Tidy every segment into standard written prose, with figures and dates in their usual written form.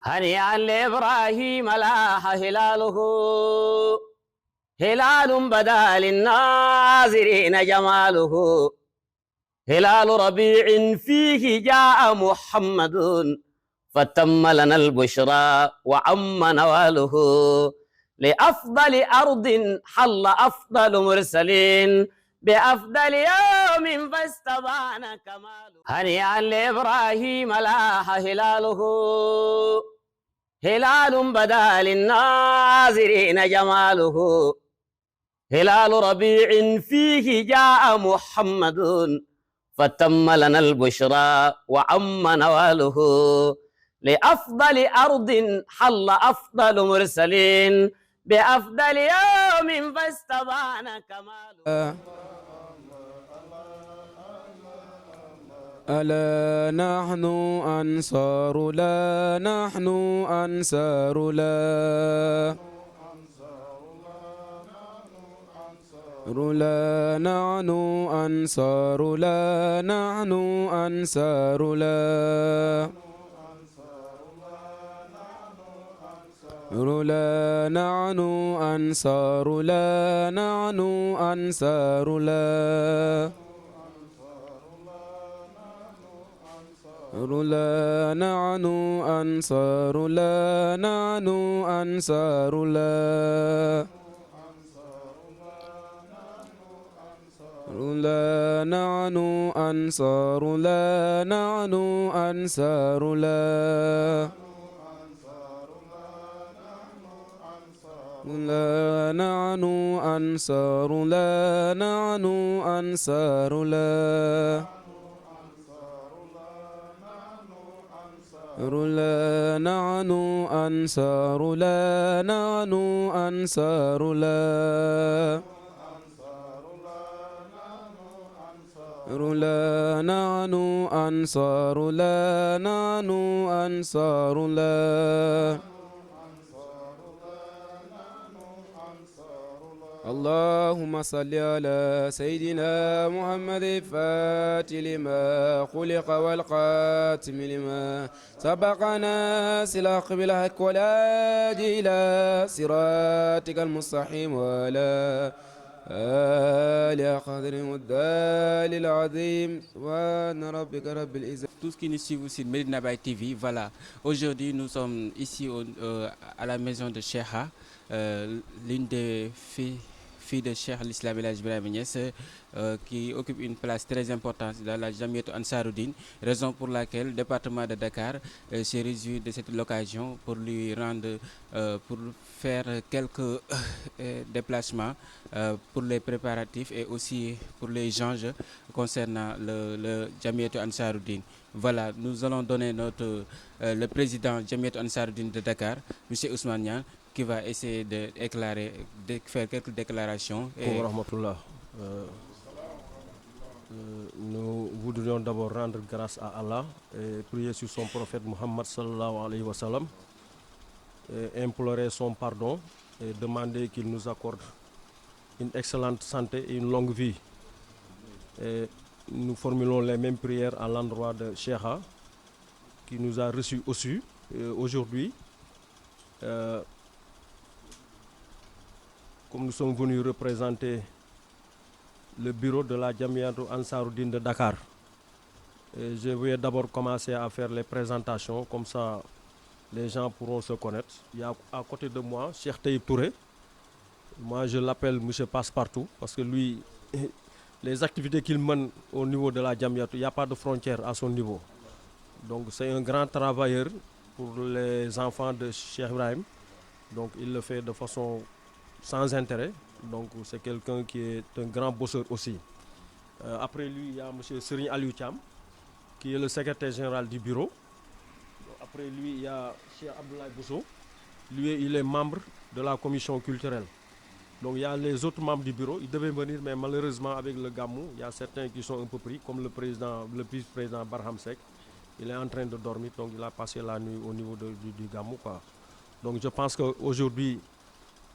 هنيئا لإبراهيم لاح هلاله، هلال بدا للناظرين جماله، هلال ربيع فيه جاء محمد، فتم لنا البشرى وعم نواله، لأفضل أرض حل أفضل مرسلين، بأفضل يوم فاستبان كماله. هنيئا لإبراهيم لاح هلاله، هلال بدا للناظرين جماله، هلال ربيع فيه جاء محمد، فتم لنا البشرى وعم نواله، لأفضل أرض حل أفضل مرسلين، بأفضل يوم فاستبان كماله. ألا نحن أنصار لا نحن أنصار لا لا نحن أنصار لا نحن أنصار لا لا نحن أنصار لا نحن أنصار لا لا نحن أنصار لا نحن أنصار لا لا نحن أنصار لا نحن أنصار لا لا نحن أنصار لا نحن أنصار لا لا نحن أنصار لا نحن أنصار لا لا نحن أنصار لا نحن أنصار لا اللهم صل على سيدنا محمد الفاتح لما خلق والقاتم لما سبقنا سلاق بالحق والهادي إلى صراطك المستقيم وعلى آله قدر الدال العظيم سبحان ربك رب العزة. Tous qui nous suivent sur Medina Baye TV, voilà. Aujourd'hui, nous sommes ici à la maison de Cheikha, l'une des filles de Cheikh l'Islam El Hadji Ibrahima Niass, qui occupe une place très importante dans la Jamiatou Ansaroudine, raison pour laquelle le département de Dakar s'est réjoui de cette occasion pour lui rendre, pour faire quelques déplacements pour les préparatifs et aussi pour les échanges concernant le Jamiatou Ansaroudine. Voilà, nous allons donner le président Jamiatou Ansaroudine de Dakar, M. Ousmane Niang, qui va essayer de faire quelques déclarations. Wa rahmatullah. Nous voudrions d'abord rendre grâce à Allah et prier sur son prophète Muhammad sallallahu alayhi wa sallam, et implorer son pardon et demander qu'il nous accorde une excellente santé et une longue vie. Et nous formulons les mêmes prières à l'endroit de Cheikha, qui nous a reçus aussi aujourd'hui. Comme nous sommes venus représenter le bureau de la Jamiatou Ansaroudine de Dakar, et je vais d'abord commencer à faire les présentations, comme ça les gens pourront se connaître. Il y a à côté de moi Cheikh Taïb Touré. Moi je l'appelle Monsieur Passepartout parce que lui, les activités qu'il mène au niveau de la Jamiatou, il n'y a pas de frontière à son niveau. Donc c'est un grand travailleur pour les enfants de Cheikh Ibrahim. Donc il le fait de façon sans intérêt. Donc c'est quelqu'un qui est un grand bosseur aussi. Après lui, il y a M. Serigne Aliou Thiam, qui est le secrétaire général du bureau. Après lui, il y a Cheikh Abdoulaye Bousso. Lui, il est membre de la commission culturelle. Donc il y a les autres membres du bureau. Ils devaient venir, mais malheureusement avec le Gamou, il y a certains qui sont un peu pris, comme le vice-président Barham Seck. Il est en train de dormir, donc il a passé la nuit au niveau du Gamou, quoi. Donc je pense qu'aujourd'hui,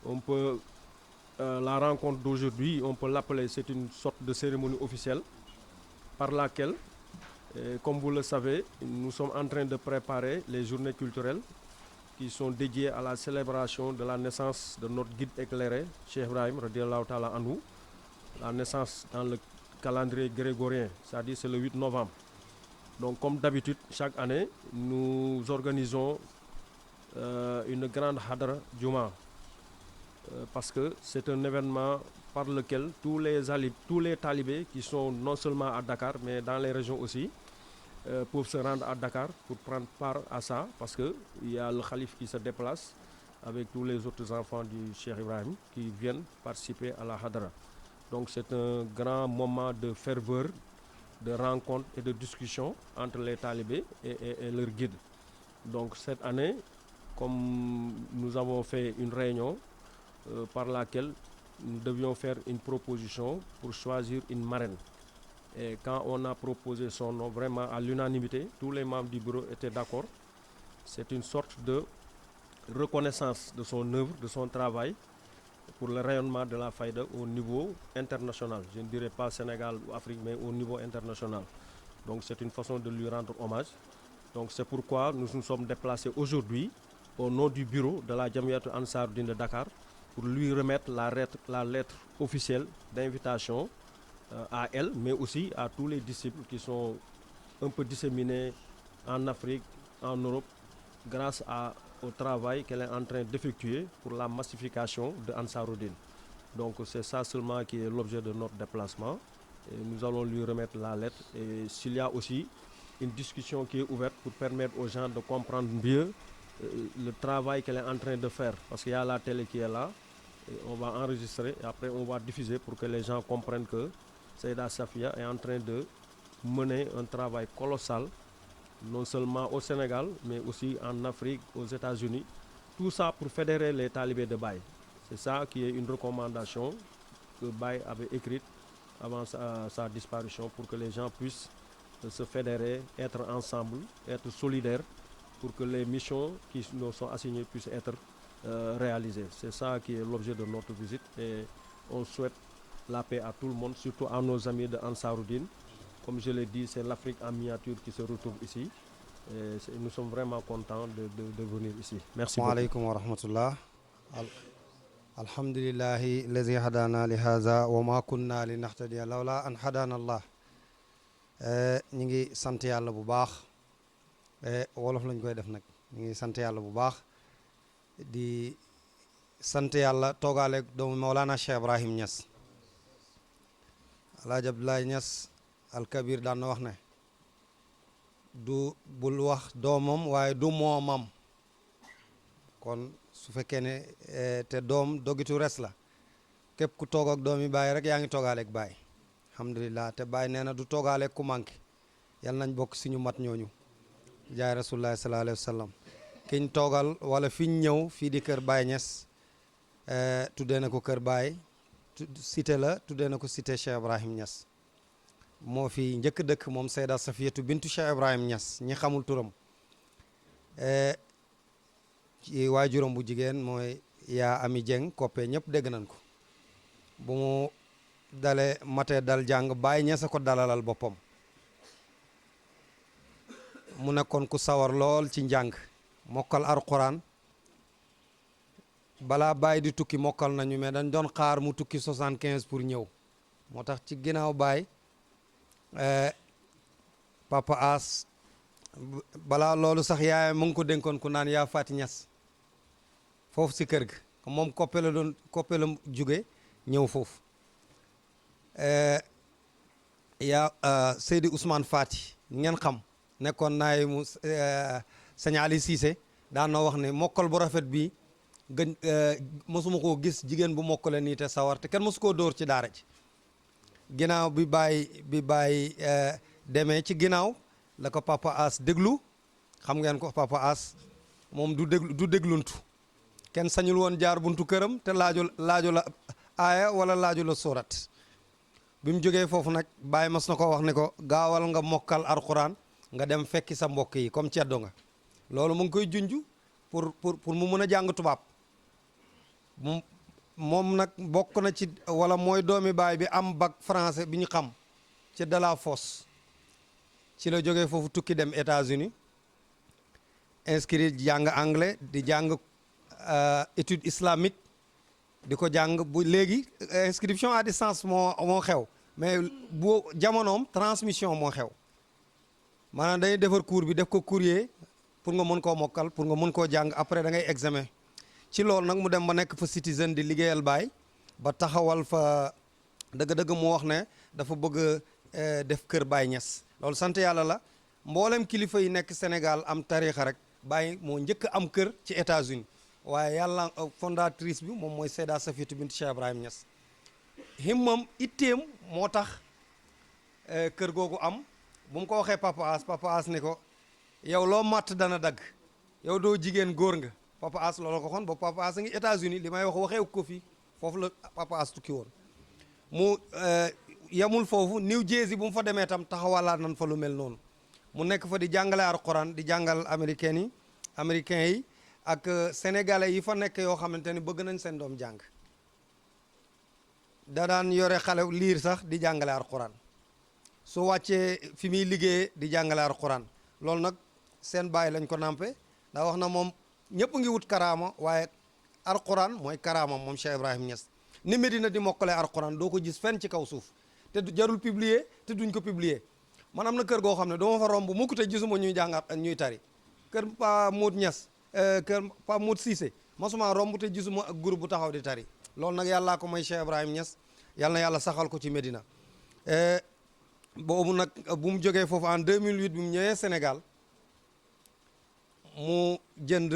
on peut la rencontre d'aujourd'hui, on peut l'appeler, c'est une sorte de cérémonie officielle par laquelle, comme vous le savez, nous sommes en train de préparer les journées culturelles qui sont dédiés à la célébration de la naissance de notre guide éclairé, Cheikh Ibrahim radiallahu ta'ala anhu. La naissance dans le calendrier grégorien, c'est-à-dire c'est le 8 novembre. Donc comme d'habitude, chaque année, nous organisons une grande Hadra Juma parce que c'est un événement par lequel tous les talibés qui sont non seulement à Dakar mais dans les régions aussi peuvent se rendre à Dakar pour prendre part à ça parce qu'il y a le Khalif qui se déplace avec tous les autres enfants du Cheikh Ibrahim qui viennent participer à la Hadra. Donc c'est un grand moment de ferveur, de rencontre et de discussion entre les talibés et leur guide. Donc cette année, comme nous avons fait une réunion par laquelle nous devions faire une proposition pour choisir une marraine. Et quand on a proposé son nom vraiment à l'unanimité, tous les membres du bureau étaient d'accord. C'est une sorte de reconnaissance de son œuvre, de son travail pour le rayonnement de la Fayda au niveau international. Je ne dirais pas Sénégal ou Afrique, mais au niveau international. Donc c'est une façon de lui rendre hommage. Donc c'est pourquoi nous nous sommes déplacés aujourd'hui au nom du bureau de la Jamiatou Ansaruddin de Dakar pour lui remettre la lettre officielle d'invitation à elle, mais aussi à tous les disciples qui sont un peu disséminés en Afrique, en Europe, grâce au travail qu'elle est en train d'effectuer pour la massification de Ansaruddin. Donc c'est ça seulement qui est l'objet de notre déplacement. Et nous allons lui remettre la lettre. Et s'il y a aussi une discussion qui est ouverte pour permettre aux gens de comprendre mieux le travail qu'elle est en train de faire. Parce qu'il y a la télé qui est là. Et on va enregistrer et après on va diffuser pour que les gens comprennent que Seyda Safia est en train de mener un travail colossal, non seulement au Sénégal, mais aussi en Afrique, aux États-Unis. Tout ça pour fédérer les talibés de Baye. C'est ça qui est une recommandation que Baye avait écrite avant sa disparition pour que les gens puissent se fédérer, être ensemble, être solidaires pour que les missions qui nous sont assignées puissent être réalisées. C'est ça qui est l'objet de notre visite et on souhaite la paix à tout le monde, surtout à nos amis de Ansaruddin. Comme je l'ai dit, c'est l'Afrique en miniature qui se retrouve ici. Et nous sommes vraiment contents de venir ici. Merci beaucoup. Wa alaykum wa rahmatullah. Alhamdulillahi lazi hadana li haza wa ma kunna li nahtadiya lawla an hadana Allah. ñi ngi sant yàlla bu baax wolof lañ koy def nag ñi ngi sant yàlla bu baax di sant yàlla toogaale doomu Mawlana Cheikh Ibrahim Niass Alaaji Abdoulaye Niass al Kabir daan na wax ne du bul wax doomam waaye du moomam kon su fekkee ne te doom dogitu res la képp ku toog ak doomi Baay rek yaa ngi toogaaleeg Baay alhamdulilah te Baay nee na du toogaaleeg ku manqué yal nañ bokk suñu mat ñooñu jaay rasulullahi sallallahu alayhi wa sallam kiñ toogal wala fiñ ñëw fii di kër Baay Niass tuddee na ko kër Baay cité la tuddee na ko cité Cheikh Ibrahim Niass moo fi njëkk dëkk moom Seyda Safiyatu bintu Cheikh Ibrahim Niass ñi xamul turam ci waajuram bu jigéen mooy yaa Ami Dieng koppee ñëpp dégg nañ ko bu mu dale matee dal jàng Baay Niass a ko dalalal boppam mu nekkoon ku sawar lool ci njàng mokkal Alxuraan balaa Baay di tukki mokkal nañu mais dañ doon xaar mu tukki 75 pour ñëw moo tax ci ginnaaw Baay Papa As balaa loolu sax yaay mu ngi ko dénkoon ku naan yaa Faati Niass foofu si kër ga moom koppe la jóge ñëw foofu yaa Seydi Ousmane Faati ngeen xam nekkoon naay mu Sëñ Ali Cissé daan na wax ne mokkal bu rafet bi gën mosuma koo gis jigéen bu mokkale nii te sawar te kenn mosu koo dóor ci daara ji ginnaaw bi Baay demee ci ginnaaw la ko Papa As déglu xam ngeen ko Papa As moom du dégluntu kenn sañul woon jaar buntu këram te laaju la aaya wala laaju la surat bi mu jógee foofu nag Baay mas na ko wax ne ko gaawal nga mokkal Alxuraan nga dem fekki sa mbokk yi comme ceddo nga loolu mu ngi koy junj pour mu mën a jàng tubaab moom nag bokk na ci wala mooy doomi Baay bi am bac français bi ñu xam ci Delafosse ci la jógee foofu tukki dem États-Unis inscrire jàng anglais di jàng étude islamique di ko jàng bu léegi inscription à distance moo xew mais bu jamonoom transmission moo xew maanaam dañuy defar cours bi def ko courrier pour nga mën koo mokkal pour nga mën koo jàng après da ngay examen ci loolu nag mu dem ba nekk fa citizen di liggéeyal baay ba taxawal fa dëgg-dëgg mu wax ne dafa bëgg def kër Baay Ñas loolu sant yàlla la mboolem kilifa yi nekk Sénégal am tariixa rek Baay moo njëkk am kër ci États-Unis waaye yàlla fondatrice bi moom mooy Seyda Safiatou bint Cheikh Ibrahim Niass himmam itteem moo tax kër googu am bu mu ko waxee Papa As ne ko yow loo matt dana dagg yow doo jigéen góor nga Papa As loolu ko xon ba Papa As a ngi États-Unis li may wax waxeewu ko fii foofu la Papa As tukki woon mu yamul foofu New Jersey bu mu fa demee tam taxawalaat nan fa lu mel noonu mu nekk fa di jàngale Alxuraan di jàngal américains yi ak sénégalais yi fa nekk yoo xamante ni bëgg nañ seen doom jàng da daan yore xale liir sax di jàngale Alxuraan su wàccee fi muy liggéeyee di jàngale Alxuraan loolu nag seen baay lañ ko nampe daa wax na moom ñëpp ngi wut karaama waaye Alxuraan mooy karaama moom Cheikh Ibrahim Niass ni Medina di mokkale Alxuraan doo ko gis fenn ci kaw suuf te jarul publier te duñ ko publier man am na kër goo xam ne duma fa romb mukk te gisuma ñuy jàngat ñuy tari kër Pa Mout Niass kër Pa Mout Cissé masuma romb te gisuma ak groupe bu taxaw di tari loolu nag yàllaa ko may Cheikh Ibrahim Niass yàlla na yàlla saxal ko ci Medina boobu nag bu mu jógee foofu en 2008 bi mu ñëwee Sénégal mu jënd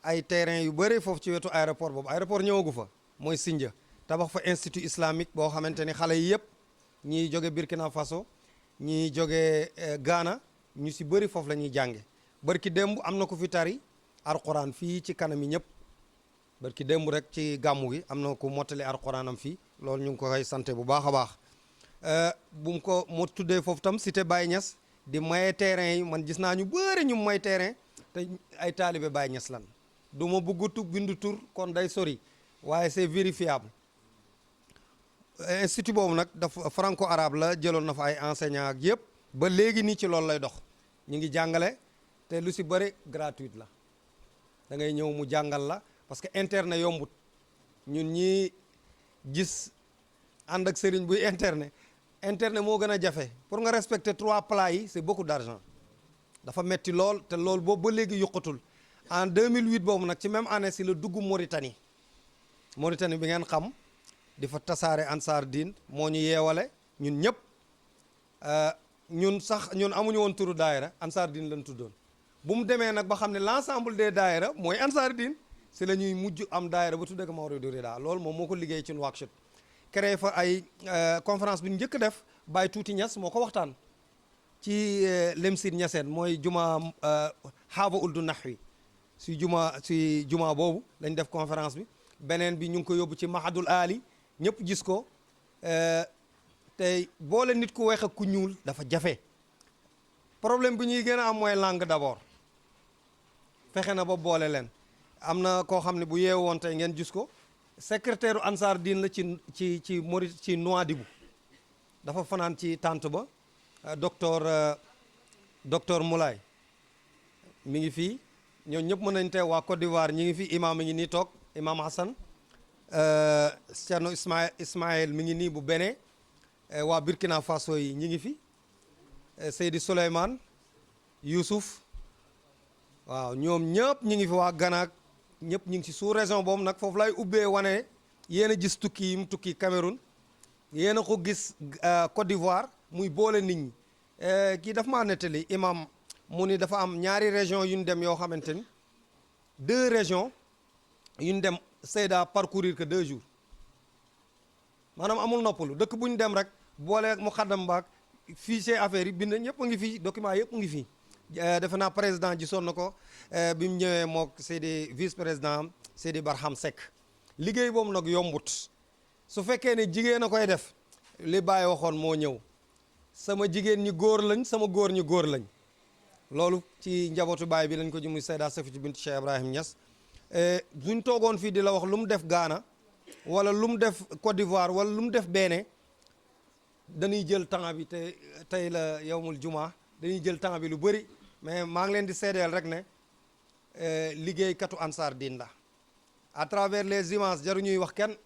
ay terrain yu bëri foofu ci wetu aéroport boobu aéroport ñëwagu fa mooy Sindia tabax fa institut islamique boo xamante ni xale yi yëpp ñiy jóge Burkina Faso ñiy jóge Ghana ñu si bëri foofu la ñuy jànge barki démb am na ko fi tari Alxuraan fii ci kanam yi ñëpp barki démb rek ci gàmmu gi am na ko mottali Alxuraanam fii loolu ñu ngi ko koy sante bu baax a baax bu mu ko mu tuddee foofu tam cité Baye Niass di maye terrain yi man gis naa ñu bëri ñu may terrain te ay taalibe Baye Niass lan du ma bëgg bindu tur kon day sori waaye c'est vérifiable institut boobu nag dafa franco arabe la jëloon na fa ay enseignants ak yëpp ba léegi nii ci loolu lay dox ñu ngi jàngale te lu si bëri gratuite la da ngay ñëw mu jàngal la parce que internet yombut ñun ñi gis ànd ak sëriñ buy internet moo gën a jafe pour nga respecter 3 plats yi c'est beaucoup d'argent dafa metti lool te loolu boobu ba léegi yuqatul en 2008 boobu nag ci même année si la dugg Mauritanie bi ngeen xam di fa tasaare Ansar Dine moo ñu yeewale ñun ñëpp ñun amuñu woon turu daayira Ansar Dine lañ tuddoon bu mu demee nag ba xam ne l'ensemble des daayira mooy Ansar Dine si la ñuy mujj am daayira ba tuddee ko Mawridu Rida loolu moom moo ko liggéey ci Nouakchott créé fa ay conférence bi ñu njëkk def Baye Tuuti Niass moo ko waxtaan ci Lemsir Niassène mooy juma Haaba Uldu Nahwi si juma boobu lañ def conférence bi beneen bi ñu ngi ko yóbbu ci Mahadul Ali ñëpp gis ko tey boole nit ku weex ak ku ñuul dafa jafe problème bi ñuy gën a am mooy langue d'abord fexe na ba boole leen am na koo xam ne bu yeewu woon tey ngeen gis ko secrétaire Ansar Dine la ci Nouadhibou dafa fanaan ci tente ba docteur Moulay mi ngi fii ñoo ñëpp mën nañ teew waa Côte d'Ivoire ñi ngi fi imam mi ngi nii toog imam Hassan Cerno Ismaël mi ngi nii bu Bénin waa Burkina Faso yi ñi ngi fi Seydi Souleymane Youssouf waaw ñoom ñëpp ñi ngi fi waa Ghana ñëpp ñi ngi ci sous région boobu nag foofu lay ubbee wane yéen a gis tukki yi mu tukki Cameroun yéen a ko gis Côte d'Ivoire muy boole nit ñi kii daf maa nettali imam mu ni dafa am ñaari région yu ñu dem yoo xamante ni 2 régions yu ñu dem Seyda parcourir que 2 jours maanaam amul noppalu dëkk bu ñu dem rek boole mu xaddam baak fichier affaire yi bind ñëpp a ngi fii document yëpp ngi fii defe naa président gisoon na ko bi mu ñëwee mook Seydi vice président Seydi Barham Seck liggéey boobu nag yombut su fekkee ne jigéen a koy def li Baye waxoon moo ñëw sama jigéen ñi góor lañ sama góor ñi góor lañ loolu ci njabootu Baye bi lañ ko ji muy Seyda Safiatou bint Cheikh Ibrahim Niass duñ toogoon fii di la wax lu mu def Ghana wala lu mu def Côte d'Ivoire wala lu mu def Bénin dañuy jël temps bi tey la yawmul jumaa dañuy jël temps bi lu bëri mais maa ngi leen di seedeel rek ne liggéeykatu Ansar Dine la à travers les images jaru ñuy wax kenn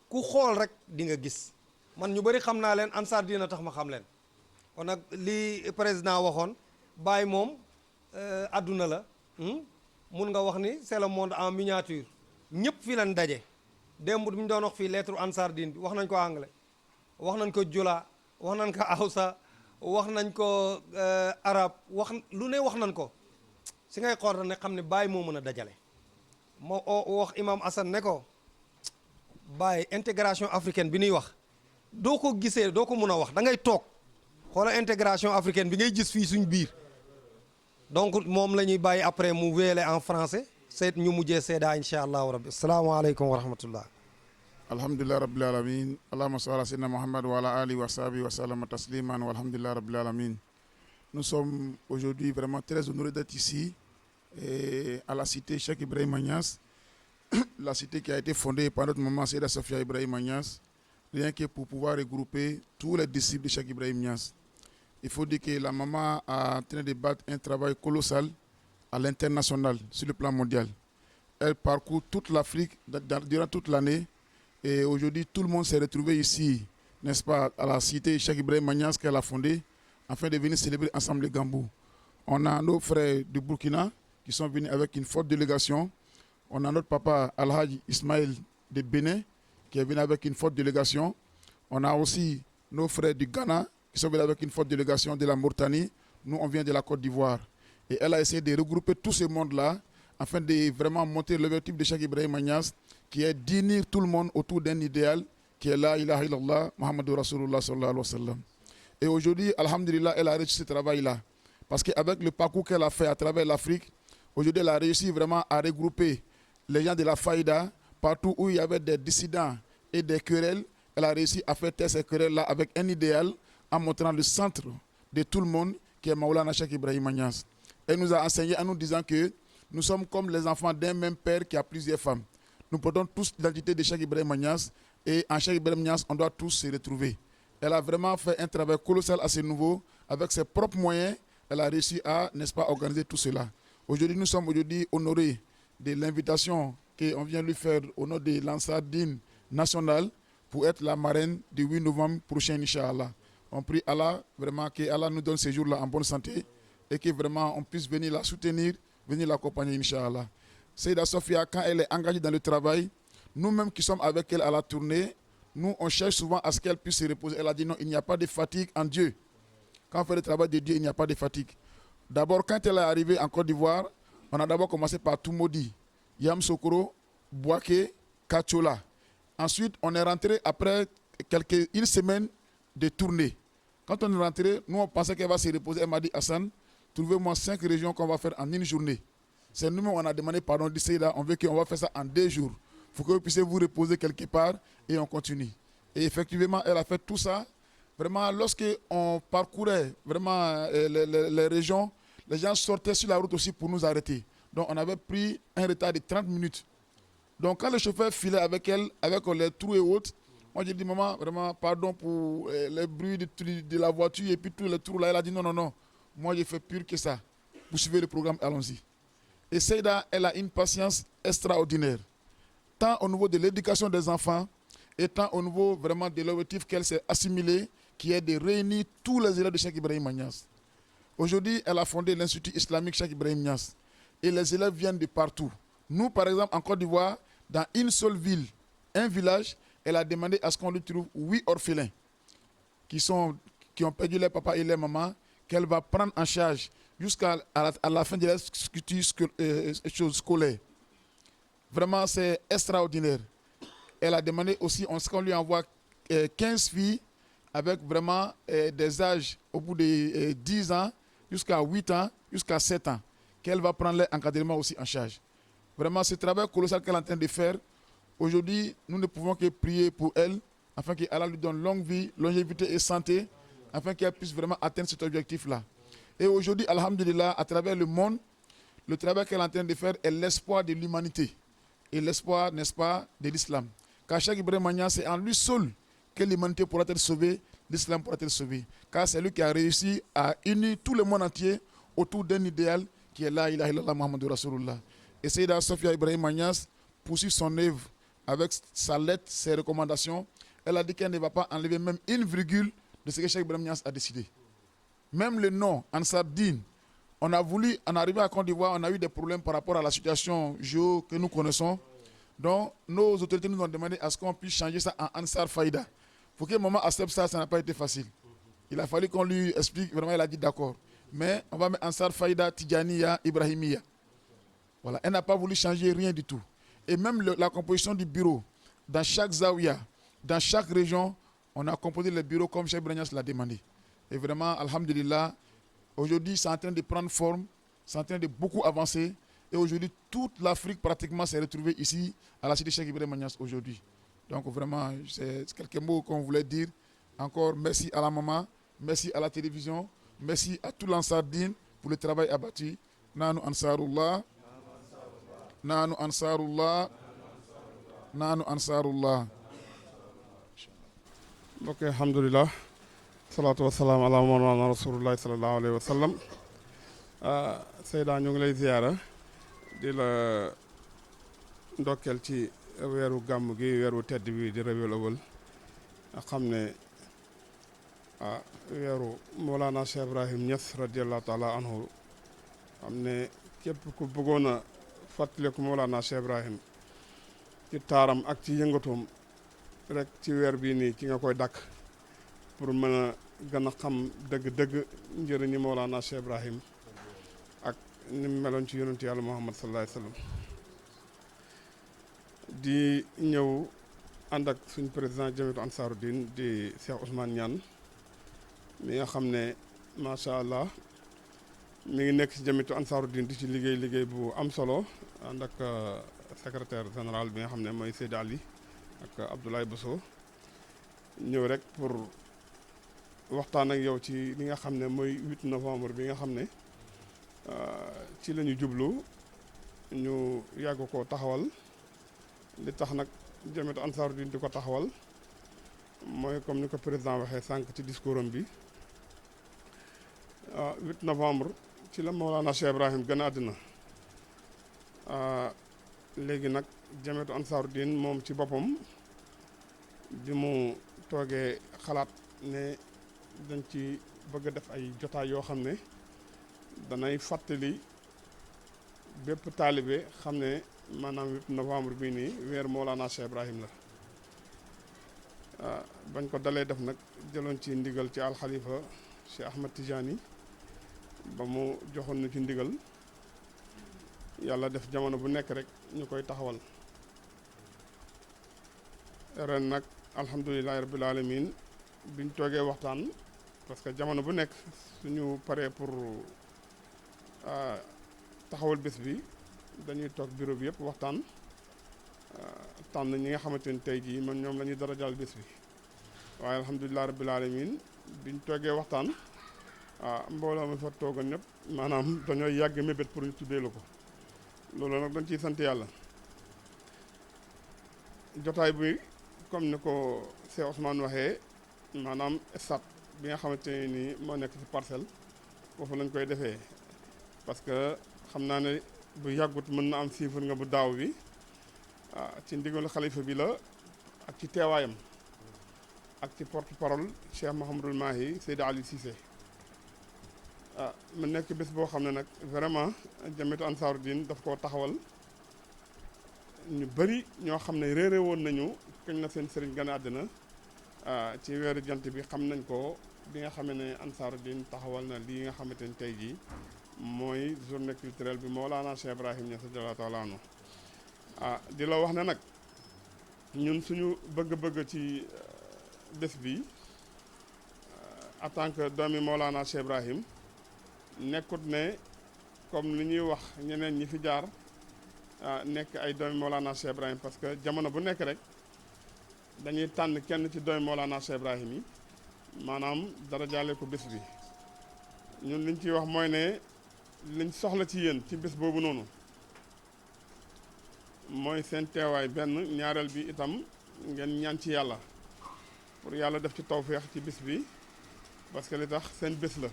ku xool rek di nga gis man ñu bëri xam naa leen Ansar Dine tax ma xam leen kon nag li président waxoon Baye moom adduna la mun nga wax ni c'est le monde en miniature ñëpp fi lañ daje démb ñu doon wax fii lettre Ansar Dine bi wax nañ ko anglais wax nañ ko jula wax nañ ko hausa wax nañ ko arabe wax lu ne wax nañ ko si ngay xool ne xam ne Baye moo mën a dajale moo wax imam Assane ne ko Baye intégration africaine bi ñuy wax doo ko gisee doo ko mun a wax da ngay toog xoola intégration africaine bi ngay gis fii suñ biir donc moom la ñuy bàyyi après mu wéele en français seet ñu mujjee seeda incha allahu rabbi asalaamaaleykum wa rahmatullah alhamdulillah rabbil alamin allahumma salli ala sayyidina Muhammad wa ala alihi wa sahbihi wa sallam tasliman walhamdulillah rabbil alamin. Nous sommes aujourd'hui vraiment très honorés d'être ici à la cité Cheikh Ibrahim Niass, la cité qui a été fondée par notre maman Seyda Sofia Ibrahim Niass, rien que pour pouvoir regrouper tous les disciples de Cheikh Ibrahim Niass. Il faut dire que la maman est en train de battre un travail colossal à l'international, sur le plan mondial. Elle parcourt toute l'Afrique durant toute l'année et aujourd'hui tout le monde s'est retrouvé ici, n'est-ce pas, à la cité Cheikh Ibrahim Niass qu'elle a fondée afin de venir célébrer ensemble le Gambou. On a nos frères du Burkina qui sont venus avec une forte délégation. On a notre papa Alhaji Ismaël de Bénin qui est venu avec une forte délégation. On a aussi nos frères du Ghana qui sont venus avec une forte délégation de la Mauritanie. Nous, on vient de la Côte d'Ivoire. Et elle a essayé de regrouper tout ce monde-là afin de vraiment montrer l'objectif de Cheikh Ibrahim Niass qui est d'unir tout le monde autour d'un idéal qui est la ilaha illallah, Muhammadur Rasulullah sallallahu alayhi wa sallam. Et aujourd'hui, alhamdulillah, elle a réussi ce travail-là. Parce qu'avec le parcours qu'elle a fait à travers l'Afrique, aujourd'hui, elle a réussi vraiment à regrouper les gens de la Faïda, partout où il y avait des dissidents et des querelles. Elle a réussi à faire taire ces querelles-là avec un idéal en montrant le centre de tout le monde qui est Maulana Cheikh Ibrahim Niass. Elle nous a enseigné en nous disant que nous sommes comme les enfants d'un même père qui a plusieurs femmes. Nous portons tous l'identité de Cheikh Ibrahim Niass et en Cheikh Ibrahim Niass, on doit tous se retrouver. Elle a vraiment fait un travail colossal à ce niveau. Avec ses propres moyens, elle a réussi à, n'est-ce pas, organiser tout cela. Aujourd'hui, nous sommes honorés de l'invitation qu'on vient lui faire au nom de l'Ansar Dine nationale pour être la marraine du 8 novembre prochain, Inch'Allah. On prie Allah, vraiment, que Allah nous donne ces jours-là en bonne santé et que vraiment on puisse venir la soutenir, venir l'accompagner, Inch'Allah. Seyda Sofia, quand elle est engagée dans le travail, nous-mêmes qui sommes avec elle à la tournée, nous, on cherche souvent à ce qu'elle puisse se reposer. Elle a dit non, il n'y a pas de fatigue en Dieu. Quand on fait le travail de Dieu, il n'y a pas de fatigue. D'abord, quand elle est arrivée en Côte d'Ivoire, on a d'abord commencé par Toumoudi, Yamsokoro, Bouaké, Kachola. Ensuite, on est rentré après une semaine de tournée. Quand on est rentré, nous, on pensait qu'elle va se reposer. Elle m'a dit, Hassan, trouvez-moi 5 régions qu'on va faire en une journée. C'est nous, on a demandé pardon, là, on veut qu'on va faire ça en 2 jours. Il faut que vous puissiez vous reposer quelque part et on continue. Et effectivement, elle a fait tout ça. Vraiment, lorsqu'on parcourait vraiment les régions, les gens sortaient sur la route aussi pour nous arrêter. Donc, on avait pris un retard de 30 minutes. Donc, quand le chauffeur filait avec elle, avec les trous et autres, moi, j'ai dit, maman, vraiment, pardon pour les bruits de la voiture et puis tous les trous là. Elle a dit, non, non, non. Moi, j'ai fait pire que ça. Vous suivez le programme, allons-y. Et Seyda, elle a une patience extraordinaire. Tant au niveau de l'éducation des enfants, et tant au niveau vraiment de l'objectif qu'elle s'est assimilée, qui est de réunir tous les élèves de Cheikh Ibrahim Niass. Aujourd'hui, elle a fondé l'Institut islamique Cheikh Ibrahim Niass. Et les élèves viennent de partout. Nous, par exemple, en Côte d'Ivoire, dans une seule ville, un village, elle a demandé à ce qu'on lui trouve 8 orphelins qui ont perdu leur papa et leur maman, qu'elle va prendre en charge jusqu'à la fin de la scolaire. Vraiment, c'est extraordinaire. Elle a demandé aussi qu'on lui envoie 15 filles avec vraiment des âges au bout de 10 ans, jusqu'à 8 ans, jusqu'à 7 ans, qu'elle va prendre leur encadrement aussi en charge. Vraiment, ce travail colossal qu'elle est en train de faire, aujourd'hui, nous ne pouvons que prier pour elle, afin qu'Allah lui donne longue vie, longévité et santé, afin qu'elle puisse vraiment atteindre cet objectif-là. Et aujourd'hui, alhamdulillah, à travers le monde, le travail qu'elle est en train de faire est l'espoir de l'humanité. Et l'espoir, n'est-ce pas, de l'islam. Car Cheikh Ibrahim Niass, c'est en lui seul que l'humanité pourra être sauvée, l'islam pourra être sauvé. Car c'est lui qui a réussi à unir tout le monde entier autour d'un idéal qui est la ilaha illallah Muhammadur Rasulullah. Et Seyda Sophia Ibrahim Magnas poursuit son œuvre avec sa lettre, ses recommandations. Elle a dit qu'elle ne va pas enlever même une virgule de ce que Cheikh Ibrahim Niass a décidé. Même le nom, Ansar Din, on a voulu, en arrivant à Côte d'Ivoire, on a eu des problèmes par rapport à la situation géo que nous connaissons. Donc, nos autorités nous ont demandé à ce qu'on puisse changer ça en Ansar Faïda. Pour que maman accepte ça, ça n'a pas été facile. Il a fallu qu'on lui explique, vraiment, elle a dit d'accord. Mais on va mettre Ansar Faïda, Tidjaniya, Ibrahimiya. Voilà, elle n'a pas voulu changer rien du tout. Et même la composition du bureau, dans chaque zawiya, dans chaque région, on a composé le bureau comme Cheikh Ibrahim Niass l'a demandé. Et vraiment, alhamdulillah, aujourd'hui, c'est en train de prendre forme, c'est en train de beaucoup avancer. Et aujourd'hui, toute l'Afrique pratiquement s'est retrouvée ici, à la cité Cheikh Ibrahim Niass aujourd'hui. Donc vraiment, c'est quelques mots qu'on voulait dire. Encore merci à la maman, merci à la télévision, merci à tout l'Ansar Din pour le travail abattu. Nanu Ansarullah, Nanu Ansarullah, Nanu Ansarullah. Ok, alhamdulillah. Salatu wassalamu ala mawlana rasulullah sallallahu alayhi wa sallam. Seyda ñu ngi lay ziyaara di la ndokkeel ci weeru gàmm gi weeru tedd bi di Rabiul Awwal nga xam ne weeru Mawlana Cheikh Ibrahim Niass radiyallahu taala anhu xam ne képp ku bëggoon a fàttaliku Mawlana Cheikh Ibrahim ci taaram ak ci yëngatoom rek ci weer bii nii ci nga koy dakk pour mën a gën a xam dëgg-dëgg njëriñi Mawlana Cheikh Ibrahim ak ni mu meloon ci yonentu yàlla Muhammad sallallahu alayhi wa sallam di ñëw ànd ak suñ président Jamiyatu Ansaruddin di Cheikh Ousmane Niane mi nga xam ne macha allah mi ngi nekk ci Jamiyatu Ansaruddin di ci liggéey bu am solo ànd ak secrétaire général bi nga xam ne mooy Seydi Ali ak Abdoulaye Bousso ñëw rek pour waxtaan ak yow ci li nga xam ne mooy 8 novembre bi nga xam ne ci la ñu jublu ñu yàgg koo taxawal li tax nag Jamiyatu Ansaruddin di ko taxawal mooy comme ni ko président waxee sànq ci discours am bi 8 novembre ci la Mawlana Cheikh Ibrahim gën a àddina léegi nag Jamiyatu Ansaruddin moom ci boppam bi mu toogee xalaat ne dañ ci bëgg a def ay jotaay yoo xam ne danay fàttali bépp taalibe xam ne maanaam 8 novembre bii nii weer Mawlana Cheikh Ibrahim la bañ ko dalee def nag jëloon ci ndigal ci alxalifa Cheikh Ahmad Tijani ba mu joxoon na ci ndigal yàlla def jamono bu nekk rek ñu koy taxawal ren nag alhamdulilahi rabbil alamin biñ toogee waxtaan parce que jamono bu nekk suñu paree pour taxawal bés bi dañuy toog bureau bi yëpp waxtaan tànn ñi nga xamante ni tey jii man ñoom la ñuy dara jàll bés bi waaye alhamdulilah rabbil alamin biñ toogee waxtaan mbooloo mi fa toogoon ñëpp maanaam dañoo yàgg mébét pour ñu tuddee la ko loolu nag dañ ciy sant yàlla jotaay bi comme ni ko Cheikh Ousmane waxee maanaam stade bi nga xamante ne nii moo nekk ci parcelle foofu lañ koy defee parce que xam naa ne bu yàggut mën na am siifar nga bu daaw bi ci ndigalu xalifa bi la ak ci teewaayam ak ci porte parole Cheikh Mouhamadul Mahi Seydi Ali Cissé mu nekk bés boo xam ne nag vraiment Jamiyatu Ansaruddin daf koo taxawal ñu bëri ñoo xam ne réeré woon nañu kañ la seen sëriñ gën a àddina ci weeru jant bi xam nañ ko bi nga xam ne Ansaruddin taxawal na lii nga xamante ni tey jii mooy journée culturelle bi Mawlana Cheikh Ibrahim Niass radiyallahu taala anhu di la wax ne nag ñun suñu bëgg-bëgg ci bés bi en tant que doomi Mawlana Cheikh Ibrahim nekkut ne comme li ñuy wax ñeneen ñi fi jaar nekk ay doomi Mawlana Cheikh Ibrahim parce que jamono bu nekk rek dañuy tànn kenn ci doomi Mawlana Cheikh Ibrahim yi maanaam dara jaale ko bés bi ñun liñ ciy wax mooy ne liñ soxla ci yéen ci bés boobu noonu mooy seen teewaay benn ñaareel bi itam ngeen ñaan ci yàlla pour yàlla def ci tawféex ci bés bi parce que li tax seen bés la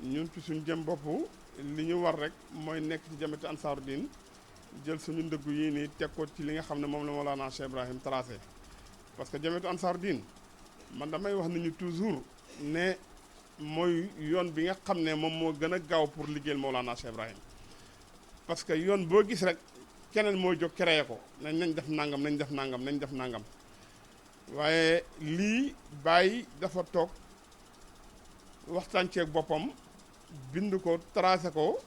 ñun ci suñ jëm bopp li ñu war rek mooy nekk ci Jamiyatu Ansaruddin jël suñu ndëggu yii nii teg ko ci li nga xam ne moom la Mawlana Cheikh Ibrahim tracé parce que Jamiyatu Ansaaru Diin man damay wax nañu toujours ne mooy yoon bi nga xam ne moom moo gën a gaaw pour liggéeyal Mawlana Cheikh Ibrahim parce que yoon boo gis rek keneen moo jóg créé ko nañ def nangam nañ def nangam nañ def nangam waaye lii Baye dafa toog waxtaan ceeg boppam bind ko tracé ko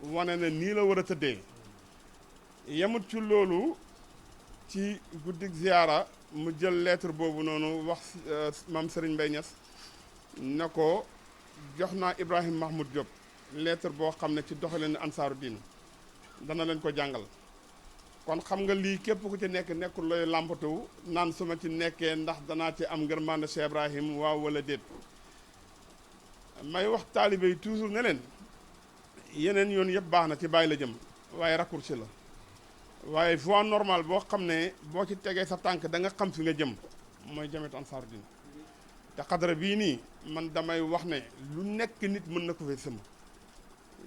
wane ne nii la war a tëddee yemut ci loolu ci guddig ziyaara mu jël lettre boobu noonu wax maam Serigne Mbaye Niass ne ko jox naa Ibrahim Mahmoud Diop lettre boo xam ne ci doxalin Ansaaru Diin dana leen ko jàngal kon xam nga lii képp ku ci nekk nekkul looy làmbatu naan su ma ci nekkee ndax danaa ci am ngërmande Cheikh Ibrahim waaw wala déet may wax taalibe yi toujours ne leen yeneen yoon yëpp baax na ci Baye la jëm waaye raccourci la waaye voie normale boo xam ne boo ci tegee sa tànk da nga xam fi nga jëm mooy Jamiyatu Ansaaru Diin te xadara bii nii man damay wax ne lu nekk nit mën na ko fay sëm